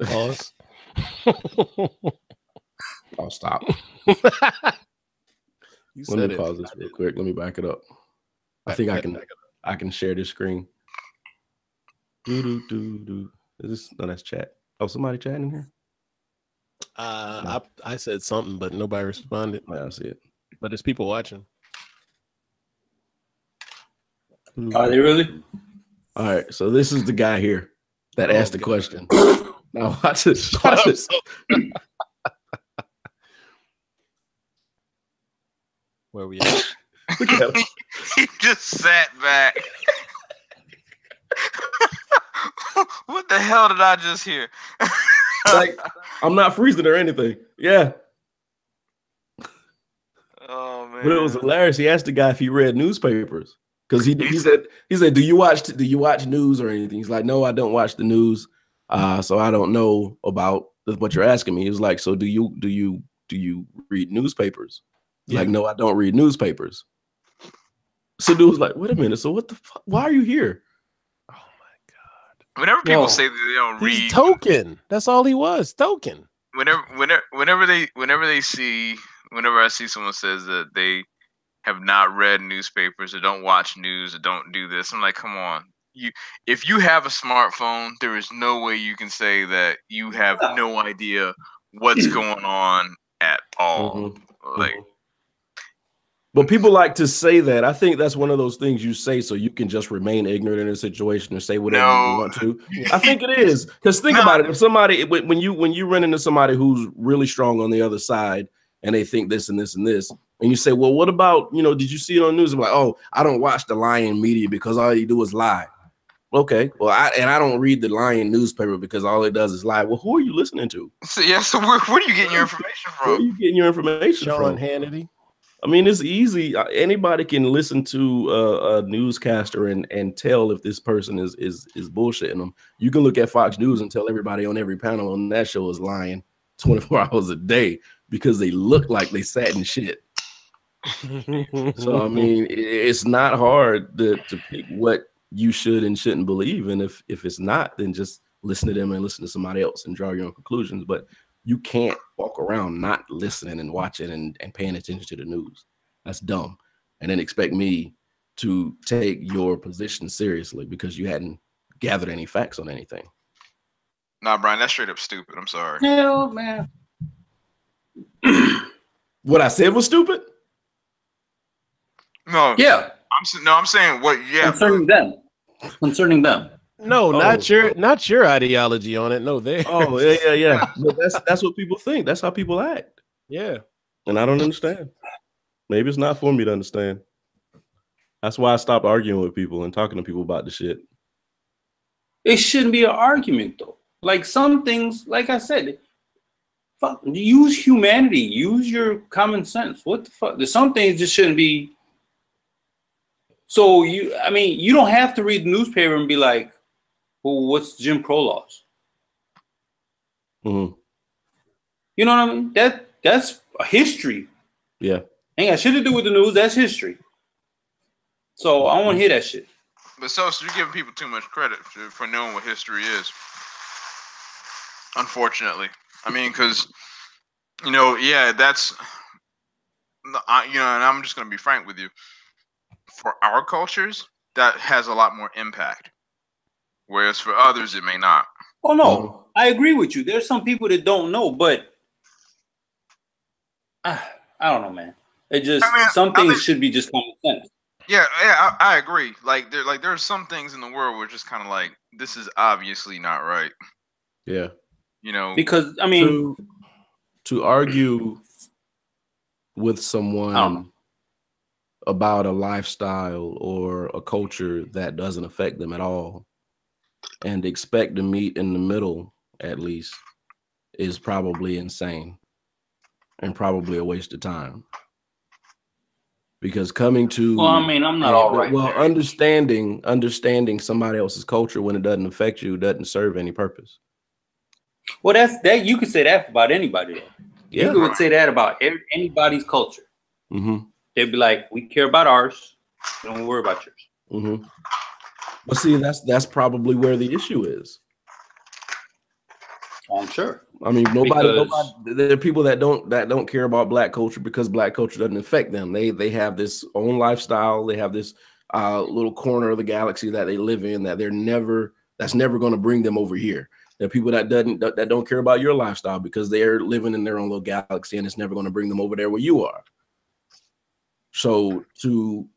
Pause. I'll stop. Let me pause this real quick. Let me back it up. I think I can share this screen. Is this? No, that's chat. Oh, somebody chatting here? I said something, but nobody responded. Yeah, I see it. But there's people watching. Are they really? All right, so this is the guy here that asked the question. Now watch this. Watch this. Where we at? Look at him. He just sat back. What the hell did I just hear? Like, I'm not freezing or anything. Yeah. Oh man. But it was hilarious. He asked the guy if he read newspapers. Because he said, do you watch news or anything? He's like, no, I don't watch the news. So I don't know about what you're asking me. He was like, so do you read newspapers? Yeah. Like, no, I don't read newspapers. So dude was like, wait a minute. So what the fuck? Why are you here? Oh my God. Whenever people say that they don't read, he's token. That's all he was. Token. Whenever I see someone says that they have not read newspapers or don't watch news or don't do this, I'm like, come on. If you have a smartphone, there is no way you can say that you have no idea what's going on at all. Mm-hmm. Like, but people like to say that. I think that's one of those things you say so you can just remain ignorant in a situation or say whatever you want to. I think it is, because think about it. If somebody, when you run into somebody who's really strong on the other side and they think this and this and this, and you say, well, what about, did you see it on news? I'm like, oh, I don't watch the lying media because all you do is lie. Okay, well, I don't read the lying newspaper because all it does is lie. Well, who are you listening to? So where are you getting your information from? Where are you getting your information from? Sean Hannity. I mean, it's easy. Anybody can listen to a newscaster and tell if this person is bullshitting them. You can look at Fox News and tell everybody on every panel on that show is lying 24 hours a day because they look like they sat in shit. So I mean, it's not hard to pick what you should and shouldn't believe, and if it's not, then just listen to them and listen to somebody else and draw your own conclusions. But you can't walk around not listening and watching and paying attention to the news. That's dumb. And then expect me to take your position seriously because you hadn't gathered any facts on anything. Nah, Brian, that's straight up stupid. I'm sorry. Hell, man. What I said was stupid? No. Yeah. I'm saying what? Yeah. Concerning them. No, not your ideology on it. No, there. Oh, yeah. But that's what people think. That's how people act. Yeah. And I don't understand. Maybe it's not for me to understand. That's why I stopped arguing with people and talking to people about the shit. It shouldn't be an argument, though. Like some things, like I said, use humanity. Use your common sense. What the fuck? There's some things just shouldn't be. So you don't have to read the newspaper and be like, well, what's Jim Crow laws? Mm-hmm. You know what I mean? That's a history. Yeah. Ain't got shit to do with the news. That's history. So I don't want to hear that shit. But so you're giving people too much credit for knowing what history is. Unfortunately. I mean, because, that's, and I'm just going to be frank with you. For our cultures, that has a lot more impact. Whereas for others, it may not. Oh, no. I agree with you. There's some people that don't know, but I don't know, man. It just, some things should be just common sense. Yeah, I agree. There's some things in the world where just kind of like, this is obviously not right. Yeah. Because, to argue with someone about a lifestyle or a culture that doesn't affect them at all and expect to meet in the middle, at least, is probably insane and probably a waste of time. Because coming to I'm not all right. Well, understanding somebody else's culture when it doesn't affect you doesn't serve any purpose. Well, that you could say that about anybody, though. Yeah. You could say that about anybody's culture. Mm-hmm. They'd be like, we care about ours. Don't worry about yours. Mm-hmm. But see, that's probably where the issue is. I'm sure. I mean, nobody. There are people that don't care about Black culture because Black culture doesn't affect them. They have this own lifestyle. They have this little corner of the galaxy that they live in that's never going to bring them over here. There are people that don't care about your lifestyle because they're living in their own little galaxy and it's never going to bring them over there where you are. So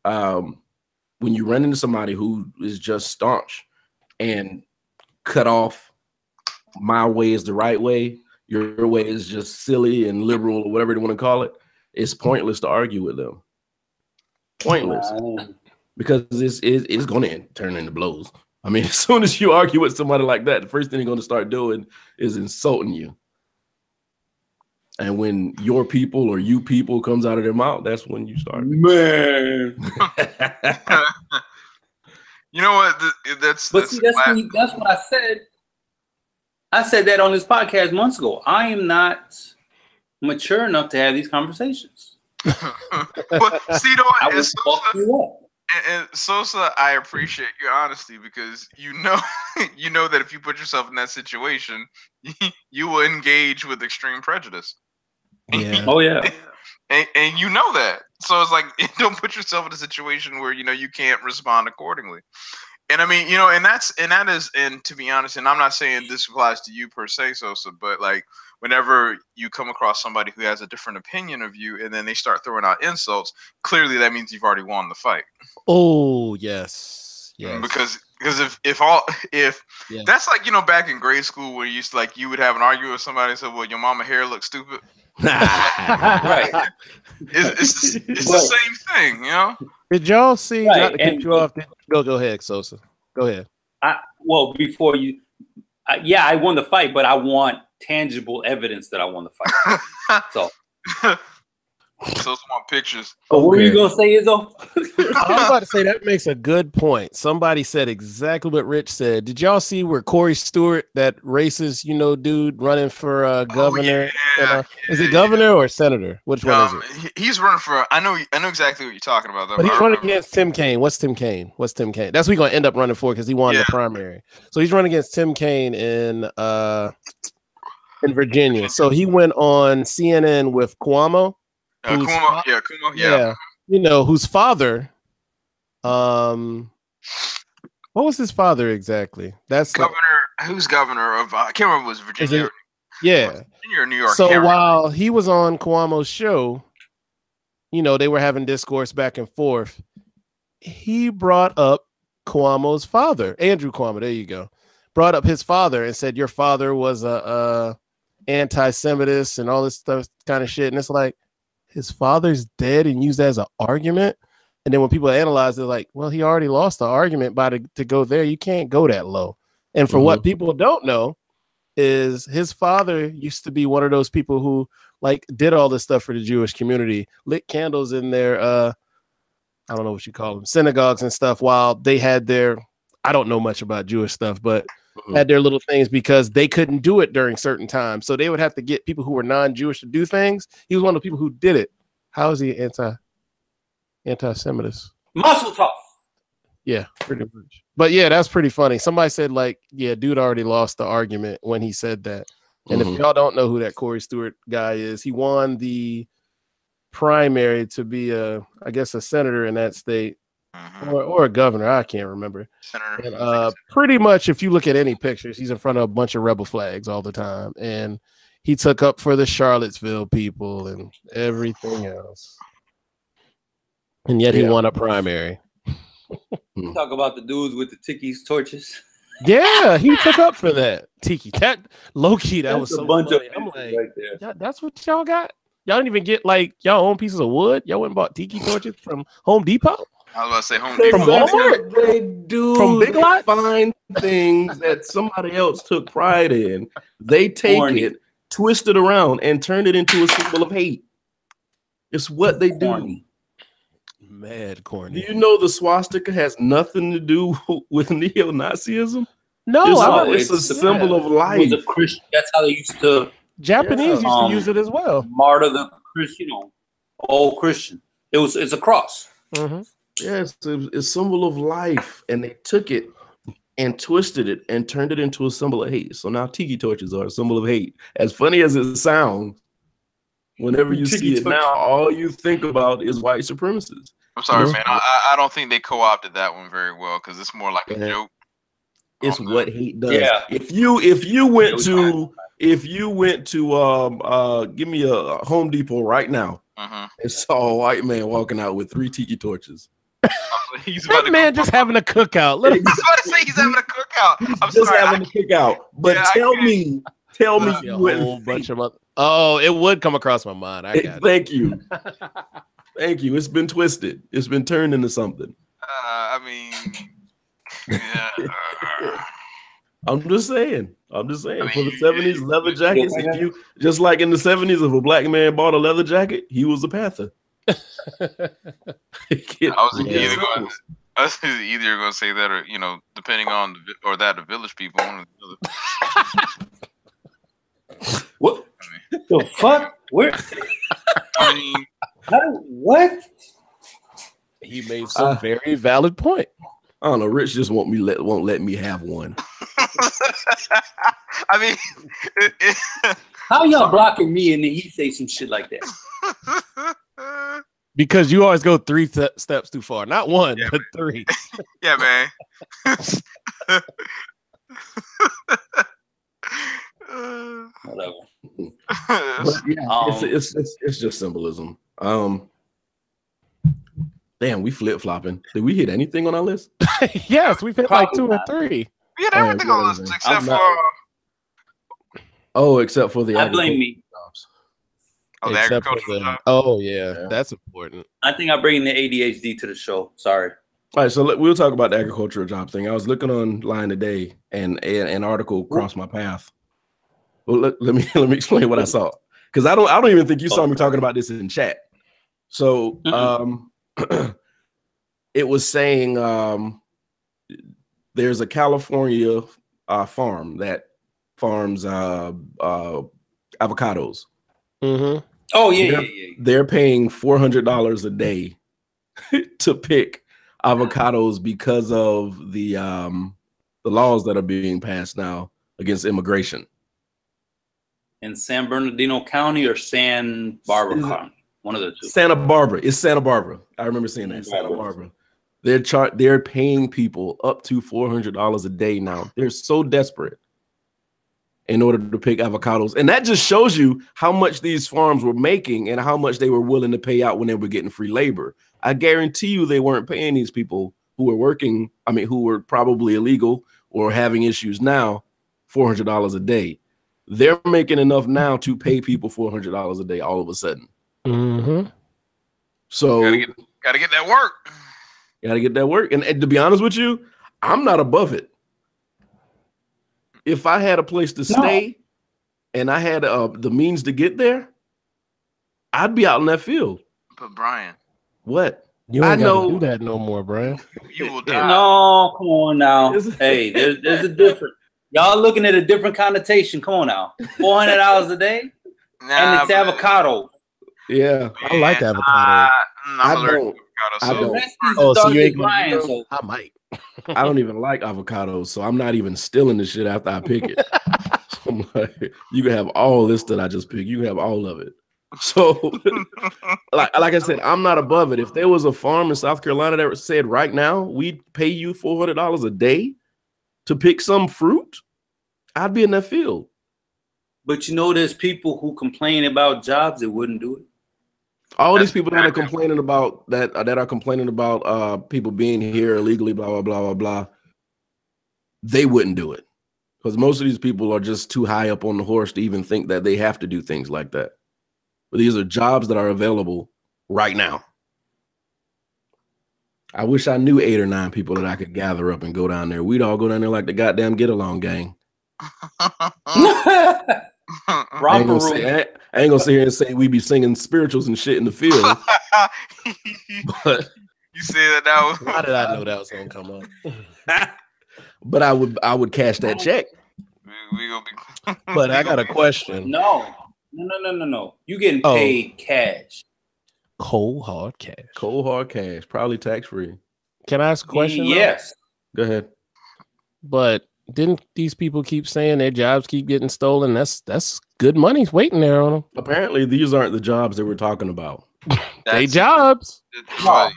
when you run into somebody who is just staunch and cut off, my way is the right way, your way is just silly and liberal or whatever you want to call it, it's pointless to argue with them. Pointless. Because it's going to turn into blows. I mean, as soon as you argue with somebody like that, the first thing they're going to start doing is insulting you. And when your people or you people comes out of their mouth, that's when you start. Man. You know what? That's what I said. I said that on this podcast months ago. I am not mature enough to have these conversations. But see, I will fuck you up. And Sosa, I appreciate your honesty because you know that if you put yourself in that situation, you will engage with extreme prejudice. Yeah. Oh yeah. And you know that. So it's like, don't put yourself in a situation where you can't respond accordingly. And I mean, and to be honest, and I'm not saying this applies to you per se, Sosa, but like whenever you come across somebody who has a different opinion of you and then they start throwing out insults, clearly that means you've already won the fight. Oh, yes. Yes. Because if that's like, back in grade school where you would have an argument with somebody and say, well, your mama hair looks stupid. Right. It's the same thing, Did y'all see? Right. Not to keep you off. Go ahead, Sosa. Go ahead. Before you, I won the fight, but I want tangible evidence that I won the fight. So Sosa want pictures. What were you gonna say, Izzo? I'm about to say that makes a good point. Somebody said exactly what Rich said. Did y'all see where Corey Stewart, that racist, dude running for governor? Is it governor or senator? Which one is it? He's running for. I know exactly what you're talking about. Though. But he's running against Tim Kaine. What's Tim Kaine? That's what he's gonna end up running for because he won the primary. So he's running against Tim Kaine in Virginia. So he went on CNN with Cuomo. Cuomo, yeah. Whose father, what was his father exactly? That's governor. Who's governor of? I can't remember. Was Virginia? Virginia or New York? So while he was on Cuomo's show, they were having discourse back and forth. He brought up Cuomo's father, Andrew Cuomo. There you go. Brought up his father and said, "Your father was a anti-Semitist and all this stuff, kind of shit." And it's like, his father's dead and used as an argument. And then when people analyze it, like, well, he already lost the argument to go there. You can't go that low. And for what people don't know is his father used to be one of those people who like did all this stuff for the Jewish community, lit candles in their, I don't know what you call them, synagogues and stuff while they had their, I don't know much about Jewish stuff, but had their little things because they couldn't do it during certain times. So they would have to get people who were non-Jewish to do things. He was one of the people who did it. How is he anti-Semitist? Muscle tough. Yeah, pretty much. But yeah, that's pretty funny. Somebody said like, yeah, dude already lost the argument when he said that. And if y'all don't know who that Corey Stewart guy is, he won the primary to be I guess a senator in that state. Or a governor, I can't remember. And, pretty much, if you look at any pictures, he's in front of a bunch of rebel flags all the time, and he took up for the Charlottesville people and everything else. And yet he won a primary. Talk about the dudes with the tiki torches. Yeah, he took up for that tiki. That low key, that was so bunch funny. of I'm like, right there. That's what y'all got. Y'all didn't even get like y'all own pieces of wood. Y'all went and bought tiki torches from Home Depot. I was about to say Home Depot. From Walmart? They do from Big Lots? Find things that somebody else took pride in. They take it, twist it around, and turn it into a symbol of hate. It's what they do. Mad corny. Do you know the swastika has nothing to do with neo-Nazism? No, it's a symbol of life. It was a Christian. That's how they used to. Japanese used to use it as well. Martyr the Christian, old Christian. It's a cross. Yes, it's a symbol of life, and they took it and twisted it and turned it into a symbol of hate. So now tiki torches are a symbol of hate. As funny as it sounds, whenever you see it now, all you think about is white supremacists. I'm sorry, man. I don't think they co-opted that one very well because it's more like a joke. It's what hate does. Yeah. If you went to give me a Home Depot right now and saw a white man walking out with 3 tiki torches. That man just having a cookout. I was about to say he's having a cookout. I'm just sorry, having a cookout. But tell me a whole bunch of other. Oh, it would come across my mind. Thank you. Thank you. It's been twisted. It's been turned into something. I mean, yeah. I'm just saying. I mean, For the 70s, leather jackets. If you just like in the 70s, if a black man bought a leather jacket, he was a Panther. I was either going to say that, or depending on the village people. One or the other. What the fuck? Where? I mean, what? He made some very valid point. I don't know. Rich just won't let me have one. I mean, how y'all blocking me and then he say some shit like that? Because you always go 3 steps too far. Not one, but 3. Yeah, man. Whatever. But yeah, it's just symbolism. Damn, we flip-flopping. Did we hit anything on our list? Yes, we've hit like 2 or 3. We had everything on the list except for the I blame me. Jobs. The agricultural job. Oh yeah, that's important. I think I'm bringing the ADHD to the show. Sorry. All right, so we'll talk about the agricultural job thing. I was looking online today, and an article crossed my path. Well, let me explain what I saw, because I don't even think you saw me talking about this in chat. So it was saying there's a California farm that farms avocados. Mm-hmm. Oh yeah, They're paying $400 a day to pick avocados because of the laws that are being passed now against immigration. In San Bernardino County or San Barbara County? One of the two. Santa Barbara. It's Santa Barbara. I remember seeing that. Santa Barbara. They're paying people up to $400 a day now. They're so desperate in order to pick avocados. And that just shows you how much these farms were making and how much they were willing to pay out when they were getting free labor. I guarantee you they weren't paying these people who were working, who were probably illegal or having issues now, $400 a day. They're making enough now to pay people $400 a day all of a sudden. Mm-hmm. So gotta get that work. Gotta get that work. And to be honest with you, I'm not above it. If I had a place to stay and I had the means to get there, I'd be out in that field. But Brian, what? You ain't gotta do that no more, Brian. You will die. No, come on now. Hey, there's a different. Y'all looking at a different connotation. Come on now. $400 a day, and it's avocado. Yeah, I like avocado. I don't. Oh, so you ain't Brian, so I might. I don't even like avocados, so I'm not even stealing the shit after I pick it. I'm like, you can have all this that I just picked. You can have all of it. So, like I said, I'm not above it. If there was a farm in South Carolina that said right now we'd pay you $400 a day to pick some fruit, I'd be in that field. But there's people who complain about jobs that wouldn't do it. All these people that are complaining about people being here illegally, blah, blah, blah, blah, blah, they wouldn't do it. Because most of these people are just too high up on the horse to even think that they have to do things like that. But these are jobs that are available right now. I wish I knew 8 or 9 people that I could gather up and go down there. We'd all go down there like the goddamn Get Along gang. I ain't gonna sit here and say we be singing spirituals and shit in the field. But you said that was. Why did I know that was gonna come up? But I would cash that check. We gonna be. But I got a question. No. You getting paid cash. Cold hard cash. Probably tax free. Can I ask a question? Yes. Go ahead. But didn't these people keep saying their jobs keep getting stolen? That's good money waiting there on them. Apparently, these aren't the jobs that we're talking about. They jobs. Yeah.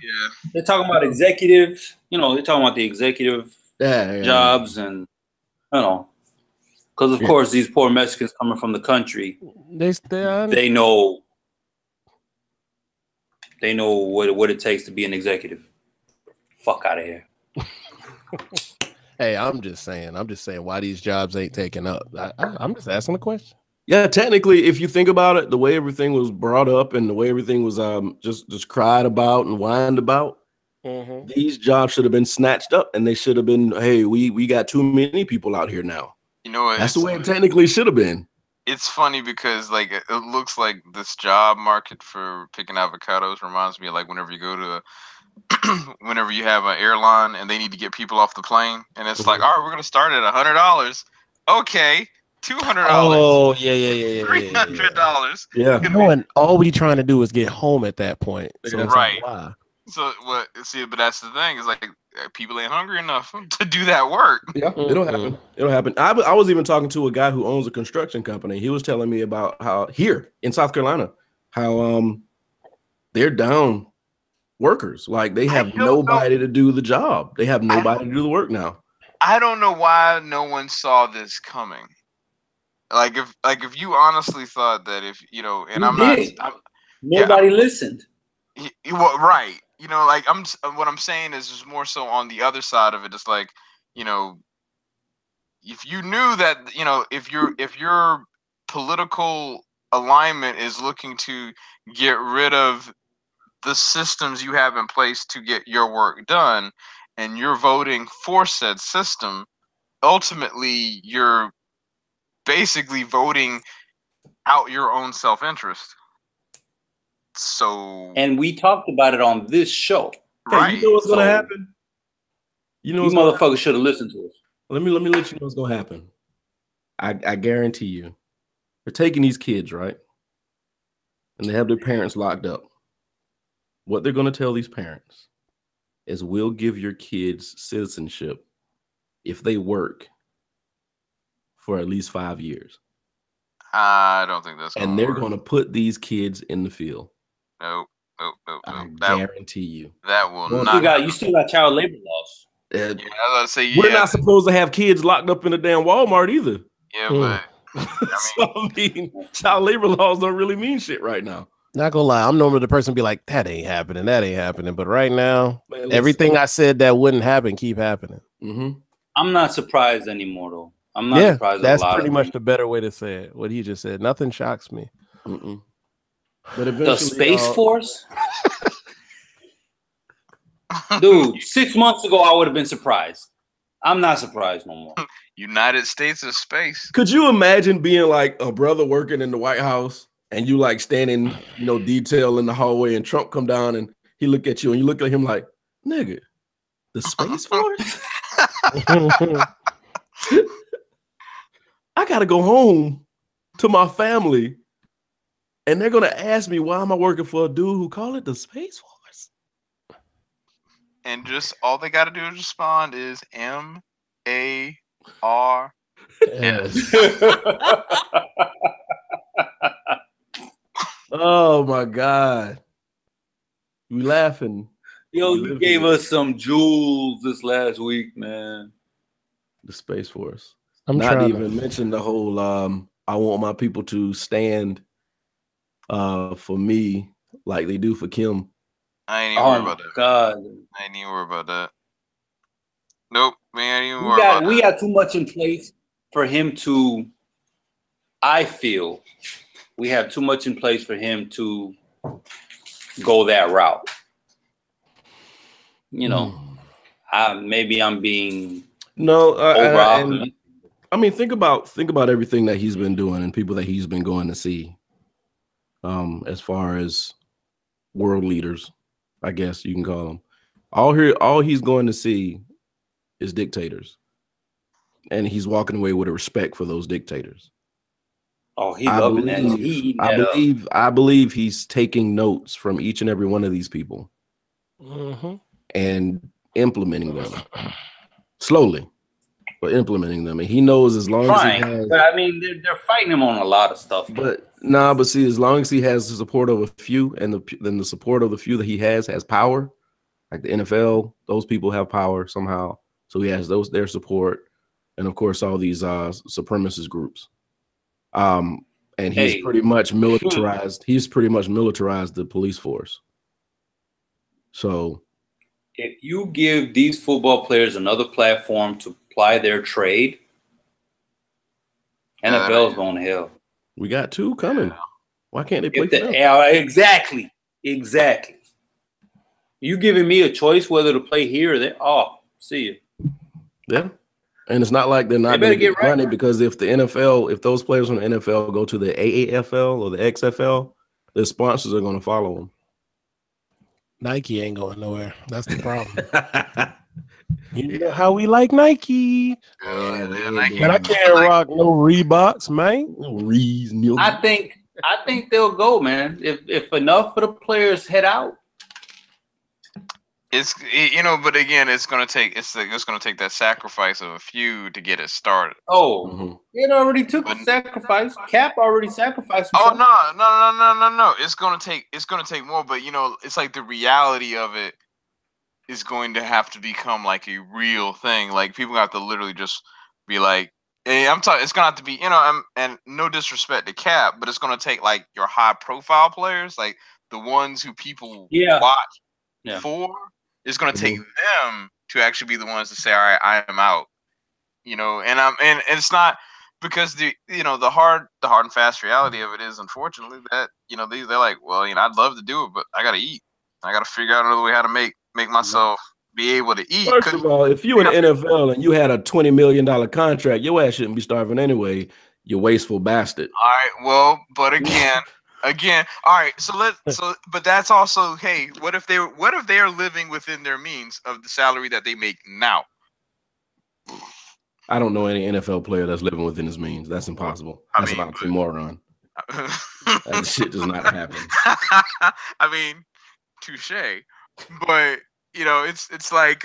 They're talking about executives. They're talking about the executive jobs, and because of course these poor Mexicans coming from the country, they know what it takes to be an executive. Fuck out of here. Hey, I'm just saying why these jobs ain't taken up. I'm just asking a question. Yeah, technically, if you think about it, the way everything was brought up and the way everything was just cried about and whined about, These jobs should have been snatched up, and they should have been, hey, we got too many people out here now. You know what? That's the way it technically should have been. It's funny because like it looks like this job market for picking avocados reminds me of like whenever you go to whenever you have an airline and they need to get people off the plane, and it's like, all right, we're gonna start at $100. Okay, $200. Oh yeah. $300. Yeah. And all we trying to do is get home at that point. So right. Like, why? So what? See, but that's the thing is like people ain't hungry enough to do that work. Yeah, it'll happen. It'll happen. I was even talking to a guy who owns a construction company. He was telling me about how here in South Carolina, how they're down workers. Like they have nobody to do the job. They have nobody to do the work now. I don't know why no one saw this coming. Like if you honestly thought that if you know, and nobody listened. Well, right. You know, like what I'm saying is just more so on the other side of it. It's like, you know, if you knew that, you know, if your political alignment is looking to get rid of the systems you have in place to get your work done, and you're voting for said system, ultimately you're basically voting out your own self-interest. So, and we talked about it on this show. Right. Hey, you know what's gonna happen? You know, you motherfuckers should have listened to us. Let me let you know what's gonna happen. I guarantee you, they're taking these kids, right? And they have their parents locked up. What they're gonna tell these parents is, we'll give your kids citizenship if they work for at least 5 years. I don't think that's and they're going to put these kids in the field. Nope. I guarantee you. That will not. You still got child labor laws. Yeah, I was say, we're not supposed to have kids locked up in a damn Walmart either. Yeah, but I mean, child labor laws don't really mean shit right now. Not gonna lie, I'm normally the person be like, that ain't happening. But right now, everything I said that wouldn't happen keep happening. I'm not surprised anymore, though. I'm not surprised. That's pretty much the better way to say it. What he just said. Nothing shocks me. But the Space Force, dude. 6 months ago, I would have been surprised. I'm not surprised no more. United States of Space. Could you imagine being like a brother working in the White House and you like standing, detail in the hallway, and Trump come down and he look at you and you look at him like, nigga, the Space Force? I gotta go home to my family, and they're gonna ask me why am I working for a dude who call it the Space Force? And just all they gotta do is respond is MARS. Oh my God. You laughing. Yo, you gave us some jewels this last week, man. The Space Force. I'm not even mention the whole I want my people to stand for me like they do for Kim. I ain't even worried about that. God. I ain't even worried about that. Nope, man, I ain't even worried about that. We got too much in place for him to, I feel we have too much in place for him to go that route. Maybe I'm being over. I mean, think about everything that he's been doing and people that he's been going to see. As far as world leaders, I guess you can call them. All he's going to see is dictators, and he's walking away with a respect for those dictators. Oh, he's loving that. I believe he's taking notes from each and every one of these people and implementing them slowly. But implementing them, and he knows as long as he has. But I mean, they're fighting him on a lot of stuff. But see, as long as he has the support of a few, and then the support of the few that he has power, like the NFL, those people have power somehow. So he has their support, and of course all these supremacist groups. And he's pretty much militarized. He's pretty much militarized the police force. So, if you give these football players another platform to apply their trade, NFL is going to hell. We got two coming. Why can't they play? Exactly. You giving me a choice whether to play here or there? Oh, see you. Yeah. And it's not like they're not going to get money because if those players from the NFL go to the AAFL or the XFL, their sponsors are going to follow them. Nike ain't going nowhere. That's the problem. You know how we like Nike. Nike. Man, I can't rock no Reeboks, man. I think they'll go, man. If enough of the players head out. It's but again, it's gonna take that sacrifice of a few to get it started. Oh, it already took a sacrifice. Cap already sacrificed himself. Oh no! It's gonna take more, but it's like the reality of it is going to have to become like a real thing. Like people have to literally just be like, hey, I'm talking. It's gonna have to be, and no disrespect to Cap, but it's gonna take like your high profile players, like the ones who people watch for. It's going to take them to actually be the ones to say, all right, I am out, and it's not because the hard and fast reality of it is, unfortunately, that, they're like, well, I'd love to do it, but I got to eat. I got to figure out another way how to make myself be able to eat. First of all, if you in the NFL and you had a $20 million contract, your ass shouldn't be starving anyway, you wasteful bastard. All right. Well, but again, all right. But that's also, hey, what if they are living within their means of the salary that they make now? I don't know any NFL player that's living within his means. That's impossible. That's an oxymoron. That shit does not happen. I mean, touche. But it's like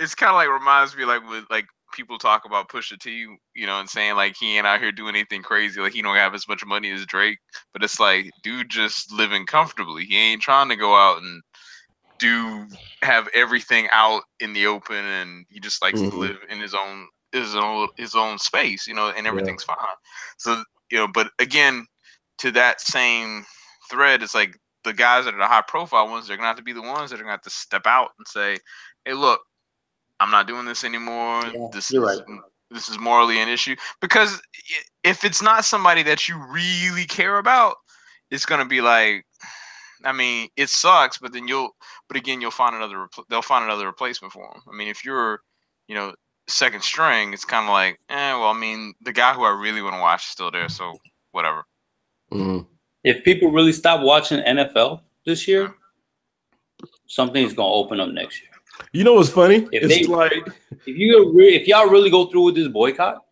it's kind of like reminds me like with like people talk about Pusha T, and saying like he ain't out here doing anything crazy, like he don't have as much money as Drake, but it's like dude just living comfortably. He ain't trying to go out and have everything out in the open, and he just likes to live in his own space, and everything's fine. So but again, to that same thread, it's like the guys that are the high profile ones, they're gonna have to be the ones that are gonna have to step out and say, hey, look, I'm not doing this anymore. Yeah, this is morally an issue. Because if it's not somebody that you really care about, it's gonna be like, I mean, it sucks, but then they'll find another replacement for him. I mean, if you're, second string, it's kind of like, well, I mean, the guy who I really want to watch is still there, so whatever. Mm-hmm. If people really stop watching NFL this year, something's gonna open up next year. You know what's funny? If y'all really go through with this boycott,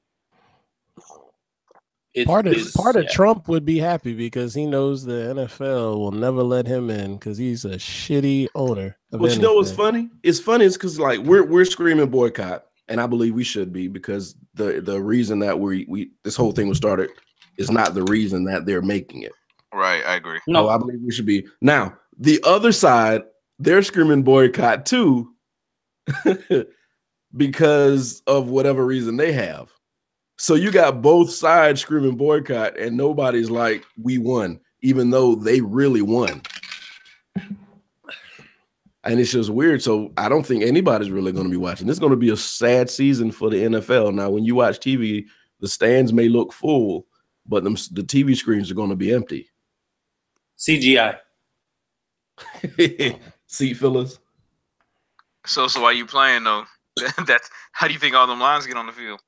part of Trump would be happy because he knows the NFL will never let him in because he's a shitty owner. But you know what's funny? It's funny is because like we're screaming boycott, and I believe we should be because the reason that we this whole thing was started is not the reason that they're making it. Right, I agree. No, I believe we should be. Now the other side, they're screaming boycott too. Because of whatever reason they have. So you got both sides screaming boycott and nobody's like, we won, even though they really won. And it's just weird. So I don't think anybody's really going to be watching. This is going to be a sad season for the NFL. Now, when you watch TV, the stands may look full, but the TV screens are going to be empty. CGI. Seat fillers. So why you playing though? That's how do you think all them lines get on the field?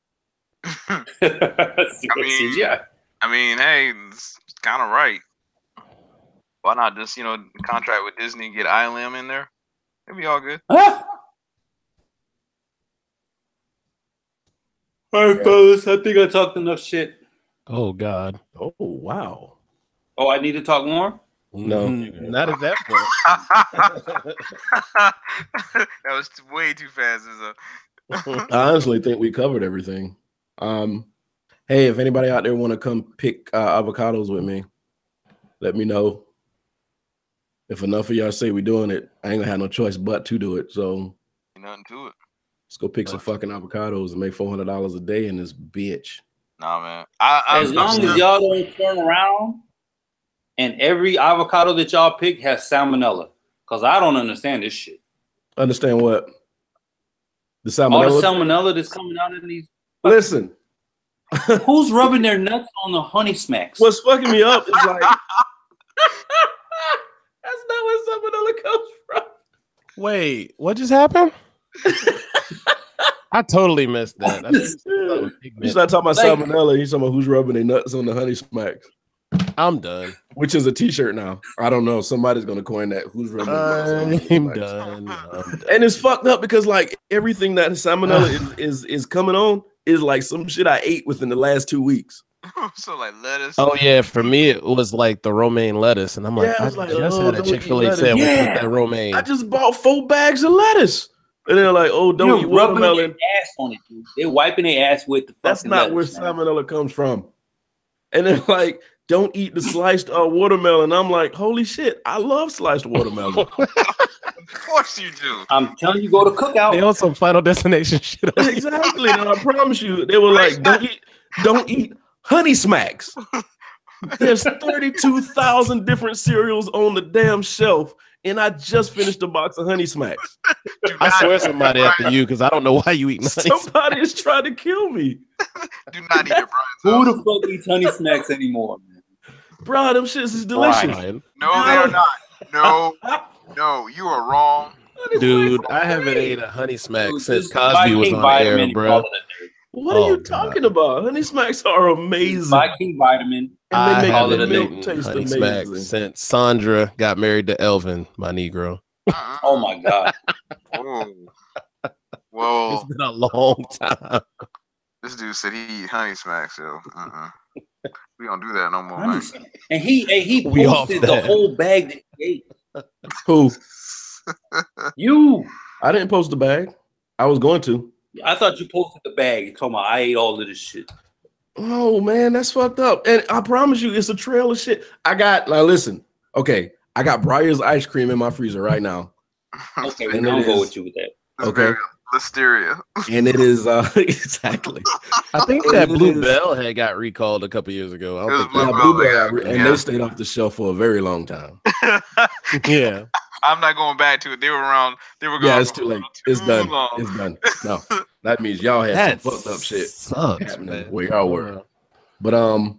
CGI. I mean, hey, it's kind of right. Why not just contract with Disney and get ILM in there? It'd be all good. All right, fellas. I think I talked enough shit. Oh God. Oh wow. Oh, I need to talk more? No, not at that point. That was way too fast. I honestly think we covered everything. Hey, if anybody out there want to come pick avocados with me, let me know. If enough of y'all say we're doing it, I ain't gonna have no choice but to do it. So nothing to it. Let's go pick some fucking avocados and make $400 a day in this bitch. Nah, man. As long as y'all don't turn around and every avocado that y'all pick has salmonella, because I don't understand this shit. Understand what? The salmonella? All the salmonella that's coming out of these. Listen. Who's rubbing their nuts on the Honey Smacks? What's fucking me up is like, that's not where salmonella comes from. Wait, what just happened? I totally missed that. He's not talking about salmonella. He's talking about who's rubbing their nuts on the Honey Smacks. I'm done. Which is a T-shirt now. I don't know. Somebody's gonna coin that. Who's rubbing their nuts? I'm done. And it's fucked up because like everything that salmonella is coming on is like some shit I ate within the last 2 weeks. So like lettuce. Oh yeah, for me it was like the romaine lettuce, and I'm like, I just had a Chick-fil-A sandwich with that romaine. I just bought 4 bags of lettuce. And they're like, "Oh, don't eat watermelon." Ass on it, dude. They're wiping their ass with the. That's not where salmonella comes from. And they're like, "Don't eat the sliced watermelon." I'm like, "Holy shit! I love sliced watermelon." Of course you do. I'm telling you, go to Cookout. They on some Final Destination shit. Exactly. And I promise you, they were like, "Don't eat Honey Smacks." There's 32,000 different cereals on the damn shelf. And I just finished a box of Honey Smacks. I swear somebody after you because I don't know why you eat Honey Smacks. Somebody is trying to kill me. Do not eat it, Brian. Who the fuck eats Honey Smacks anymore, man? Bro, them shits is delicious. Brian. No, they are not. No, you are wrong. Dude, I haven't ate a Honey Smack since Cosby was on air, bro. What are you talking about? Honey Smacks are amazing. Viking vitamin. And they make the milk taste Honey amazing. Smacks since Sandra got married to Elvin, my Negro. Oh my God. Whoa. It's been a long time. This dude said he eat Honey Smacks, yo. We don't do that no more, man. And he posted the whole bag that he ate. Who? You. I didn't post the bag. I was going to. I thought you posted the bag. You're talking about I ate all of this shit. Oh man, that's fucked up. And I promise you, it's a trail of shit. I got listen. Okay, I got Breyer's ice cream in my freezer right now. Okay, and I'll go with you with that. Okay. Listeria. And it is exactly. I think that Blue Bell had got recalled a couple years ago. Blue Bell and they stayed off the shelf for a very long time. Yeah. I'm not going back to it. They were around. They were going. Yeah, it's too late. It's done. It's done. No, that means y'all had some fucked up shit happening where y'all were. But all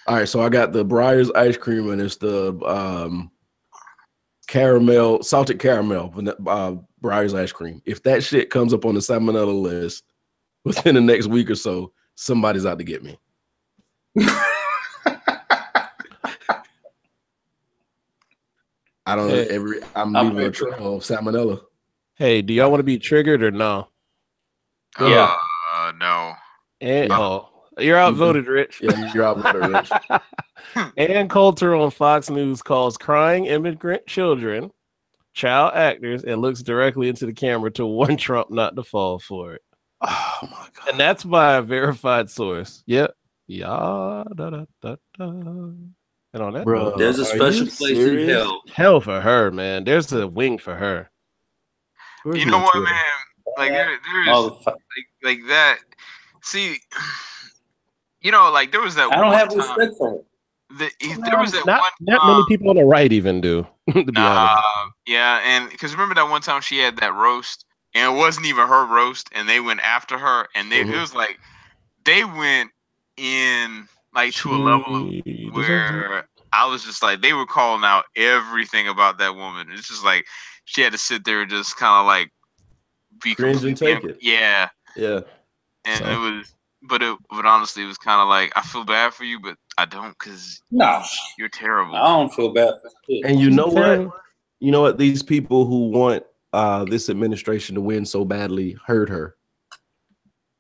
right. So I got the Breyer's ice cream, and it's the caramel, salted caramel, Breyer's ice cream. If that shit comes up on the salmonella list within the next week or so, somebody's out to get me. I don't know. I'm leaving a trail of salmonella. Hey, do y'all want to be triggered or no? Yeah. No. And you're outvoted, Rich. Yeah, you're outvoted, Rich. Ann Coulter on Fox News calls crying immigrant children child actors and looks directly into the camera to warn Trump not to fall for it. Oh my God. And that's by a verified source. Yep. Yeah. Da, da, da, da. And on that, bro, there's a special place in hell. Hell for her, man. There's a wing for her. You know what, man? Like there's like that. See, you know, like there was that. I don't have respect for her. There was that not many people on the right even do. To be honest. Yeah, and because remember that one time she had that roast, and it wasn't even her roast, and they went after her, and it was like they went in. Like to a level where I was just like, they were calling out everything about that woman. It's just like she had to sit there and just kind of like be cringe and take it. Yeah. And it was, but honestly, it was kind of like I feel bad for you, but I don't because you're terrible. I don't feel bad for you. And you know what? You know what? These people who want this administration to win so badly heard her,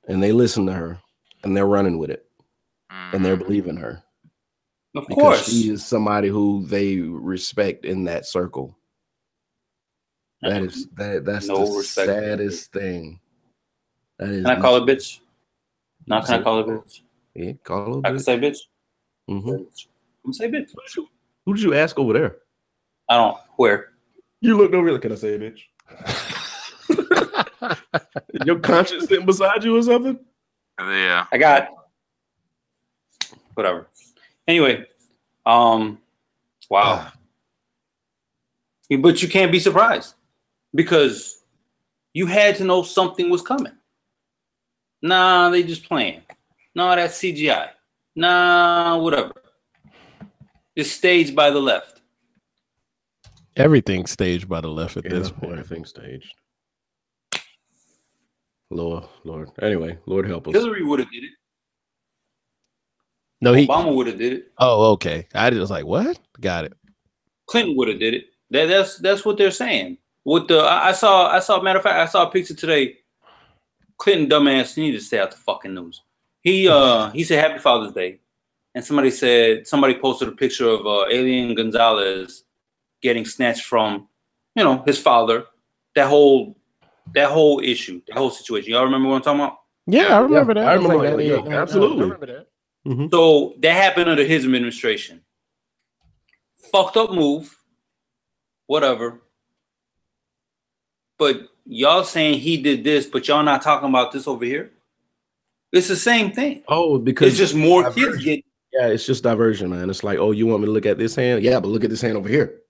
and they listened to her, and they're running with it. And they're believing her. Of course. She is somebody who they respect in that circle. That's the saddest thing. That is. Can I call her bitch? No, can I call her bitch? Yeah, call her bitch. I can say bitch. Mm-hmm. I'm gonna say bitch. Who did you ask over there? I don't. Where? You looked over there. Can I say bitch? Your conscience sitting beside you or something? Yeah. I got. Whatever. Anyway, wow. But you can't be surprised because you had to know something was coming. Nah, they just playing. No, that's CGI. Nah, whatever. It's staged by the left. Everything's staged by the left at this point. Everything's staged. Lord. Anyway, Lord help us. Hillary would have did it. No, Obama would have did it. Oh, okay. I was like, what? Got it. Clinton would have did it. That's what they're saying. With the I saw matter of fact, I saw a picture today. Clinton dumbass, he need to stay out the fucking news. He said Happy Father's Day, and somebody posted a picture of Alien Gonzalez getting snatched from, his father. That whole issue, that whole situation. Y'all remember what I'm talking about? Yeah, I remember that. I remember that. Absolutely. I remember that. Mm-hmm. So that happened under his administration. Fucked up move. Whatever. But y'all saying he did this, but y'all not talking about this over here? It's the same thing. Oh, because it's just more kids get. Yeah, it's just diversion, man. It's like, oh, you want me to look at this hand? Yeah, but look at this hand over here.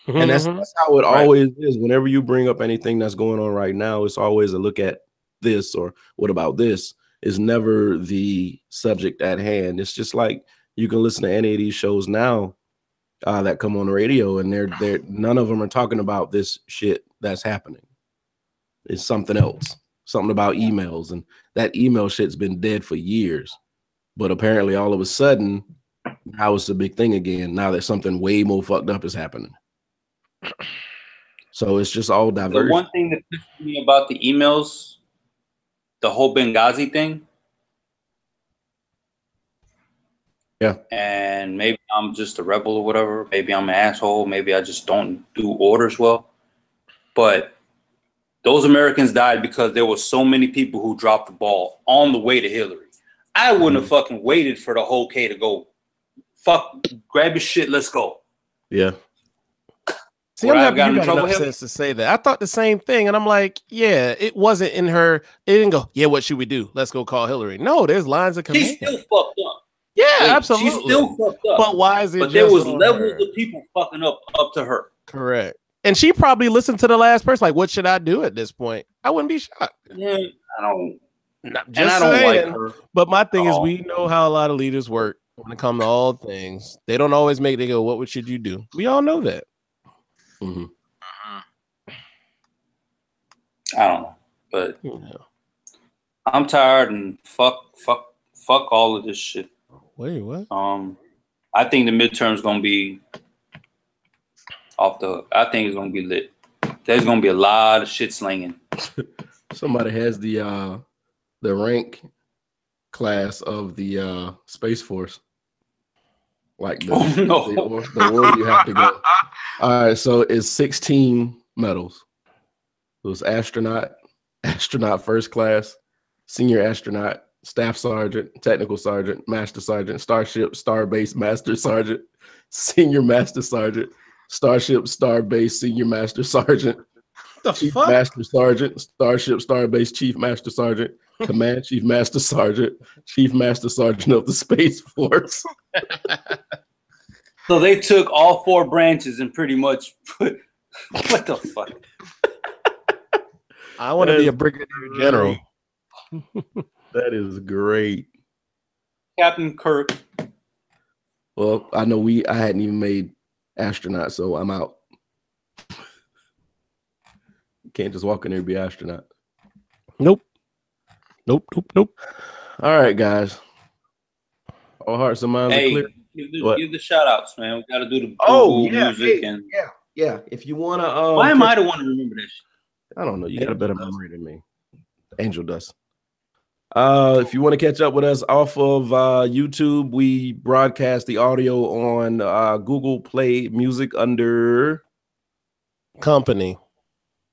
And that's how it always is. Whenever you bring up anything that's going on right now, it's always a look at this or what about this. Is never the subject at hand. It's just like you can listen to any of these shows now that come on the radio, and they're none of them are talking about this shit that's happening. It's something else, something about emails, and that email shit's been dead for years. But apparently, all of a sudden, now it's a big thing again. Now that something way more fucked up is happening. So it's just all diverse. The one thing that pissed me about the emails, the whole Benghazi thing. Yeah. And maybe I'm just a rebel or whatever. Maybe I'm an asshole. Maybe I just don't do orders well. But those Americans died because there were so many people who dropped the ball on the way to Hillary. I wouldn't have fucking waited for the whole K to go. Fuck, grab your shit, let's go. Yeah. See, I'm happy you got enough sense to say that. I thought the same thing, and I'm like, yeah, it wasn't in her. It didn't go, yeah, what should we do? Let's go call Hillary. No, there's lines of command. She's still fucked up. Yeah, absolutely. She's still fucked up. But why is it? But there was levels of people fucking up to her. Correct. And she probably listened to the last person. Like, what should I do at this point? I wouldn't be shocked. Yeah, I don't saying, like her. But my thing is, we know how a lot of leaders work when it comes to all things. They don't always they go, what should you do? We all know that. Mm-hmm. I don't know, but I'm tired and fuck all of this shit. Wait, what? I think the midterm's gonna be off the hook. I think it's gonna be lit. There's gonna be a lot of shit slinging. Somebody has the rank class of the Space Force. Like the order you have to go. All right, so it's 16 medals. It was astronaut first class, senior astronaut, staff sergeant, technical sergeant, master sergeant, starship, starbase, master sergeant, senior master sergeant, starship, starbase, senior master sergeant, chief master sergeant, starship, starbase, chief master sergeant, command chief master sergeant, chief master sergeant of the Space Force. So they took all four branches and pretty much put what the fuck? I want to be a brigadier general. That is great. Captain Kirk. Well, I know I hadn't even made astronaut, so I'm out. You can't just walk in there and be astronaut. Nope. All right, guys. All hearts and minds are clear. Give the shout outs, man. We got to do the music. Yeah. If you want to. Why am I the one to remember this? I don't know. You got a better memory than me. Angel does. If you want to catch up with us off of YouTube, we broadcast the audio on Google Play Music under Company.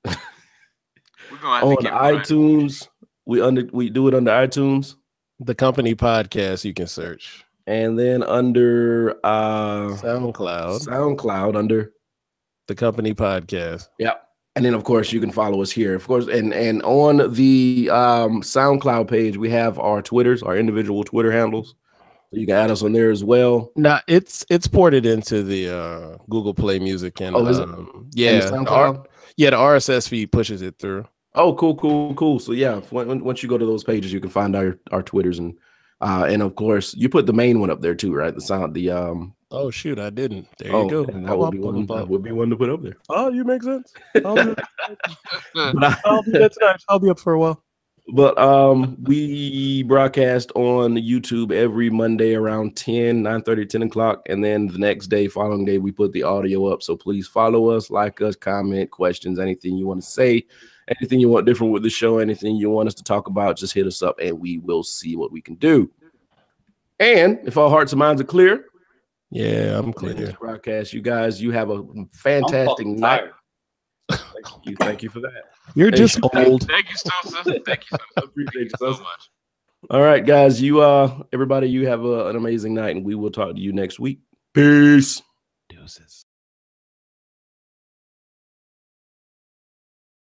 On iTunes. We do it under iTunes. The Company Podcast you can search. And then under SoundCloud under The Company Podcast. Yep. And then, of course, you can follow us here. Of course, and on the SoundCloud page, we have our Twitters, our individual Twitter handles. So you can add us on there as well. Now, it's ported into the Google Play Music. And yeah, the RSS feed pushes it through. Oh, cool. So, yeah, once you go to those pages, you can find our Twitters and And of course, you put the main one up there too, right? The sound, the Oh shoot, I didn't. There you go. And that would be one. That would be one to put up there. Oh, you make sense. I'll do that tonight. I'll be up for a while. But we broadcast on YouTube every Monday around 9:30, 10 o'clock. And then the next day, following day, we put the audio up. So please follow us, like us, comment, questions, anything you want to say, anything you want different with the show, anything you want us to talk about, just hit us up and we will see what we can do. And if our hearts and minds are clear. Yeah, I'm clear. This broadcast, you guys, you have a fantastic night. Thank you for that. You're just old. Thank you, Sosa. Thank you so, appreciate you so much. All right, guys. Everybody, you have an amazing night, and we will talk to you next week. Peace. Deuces.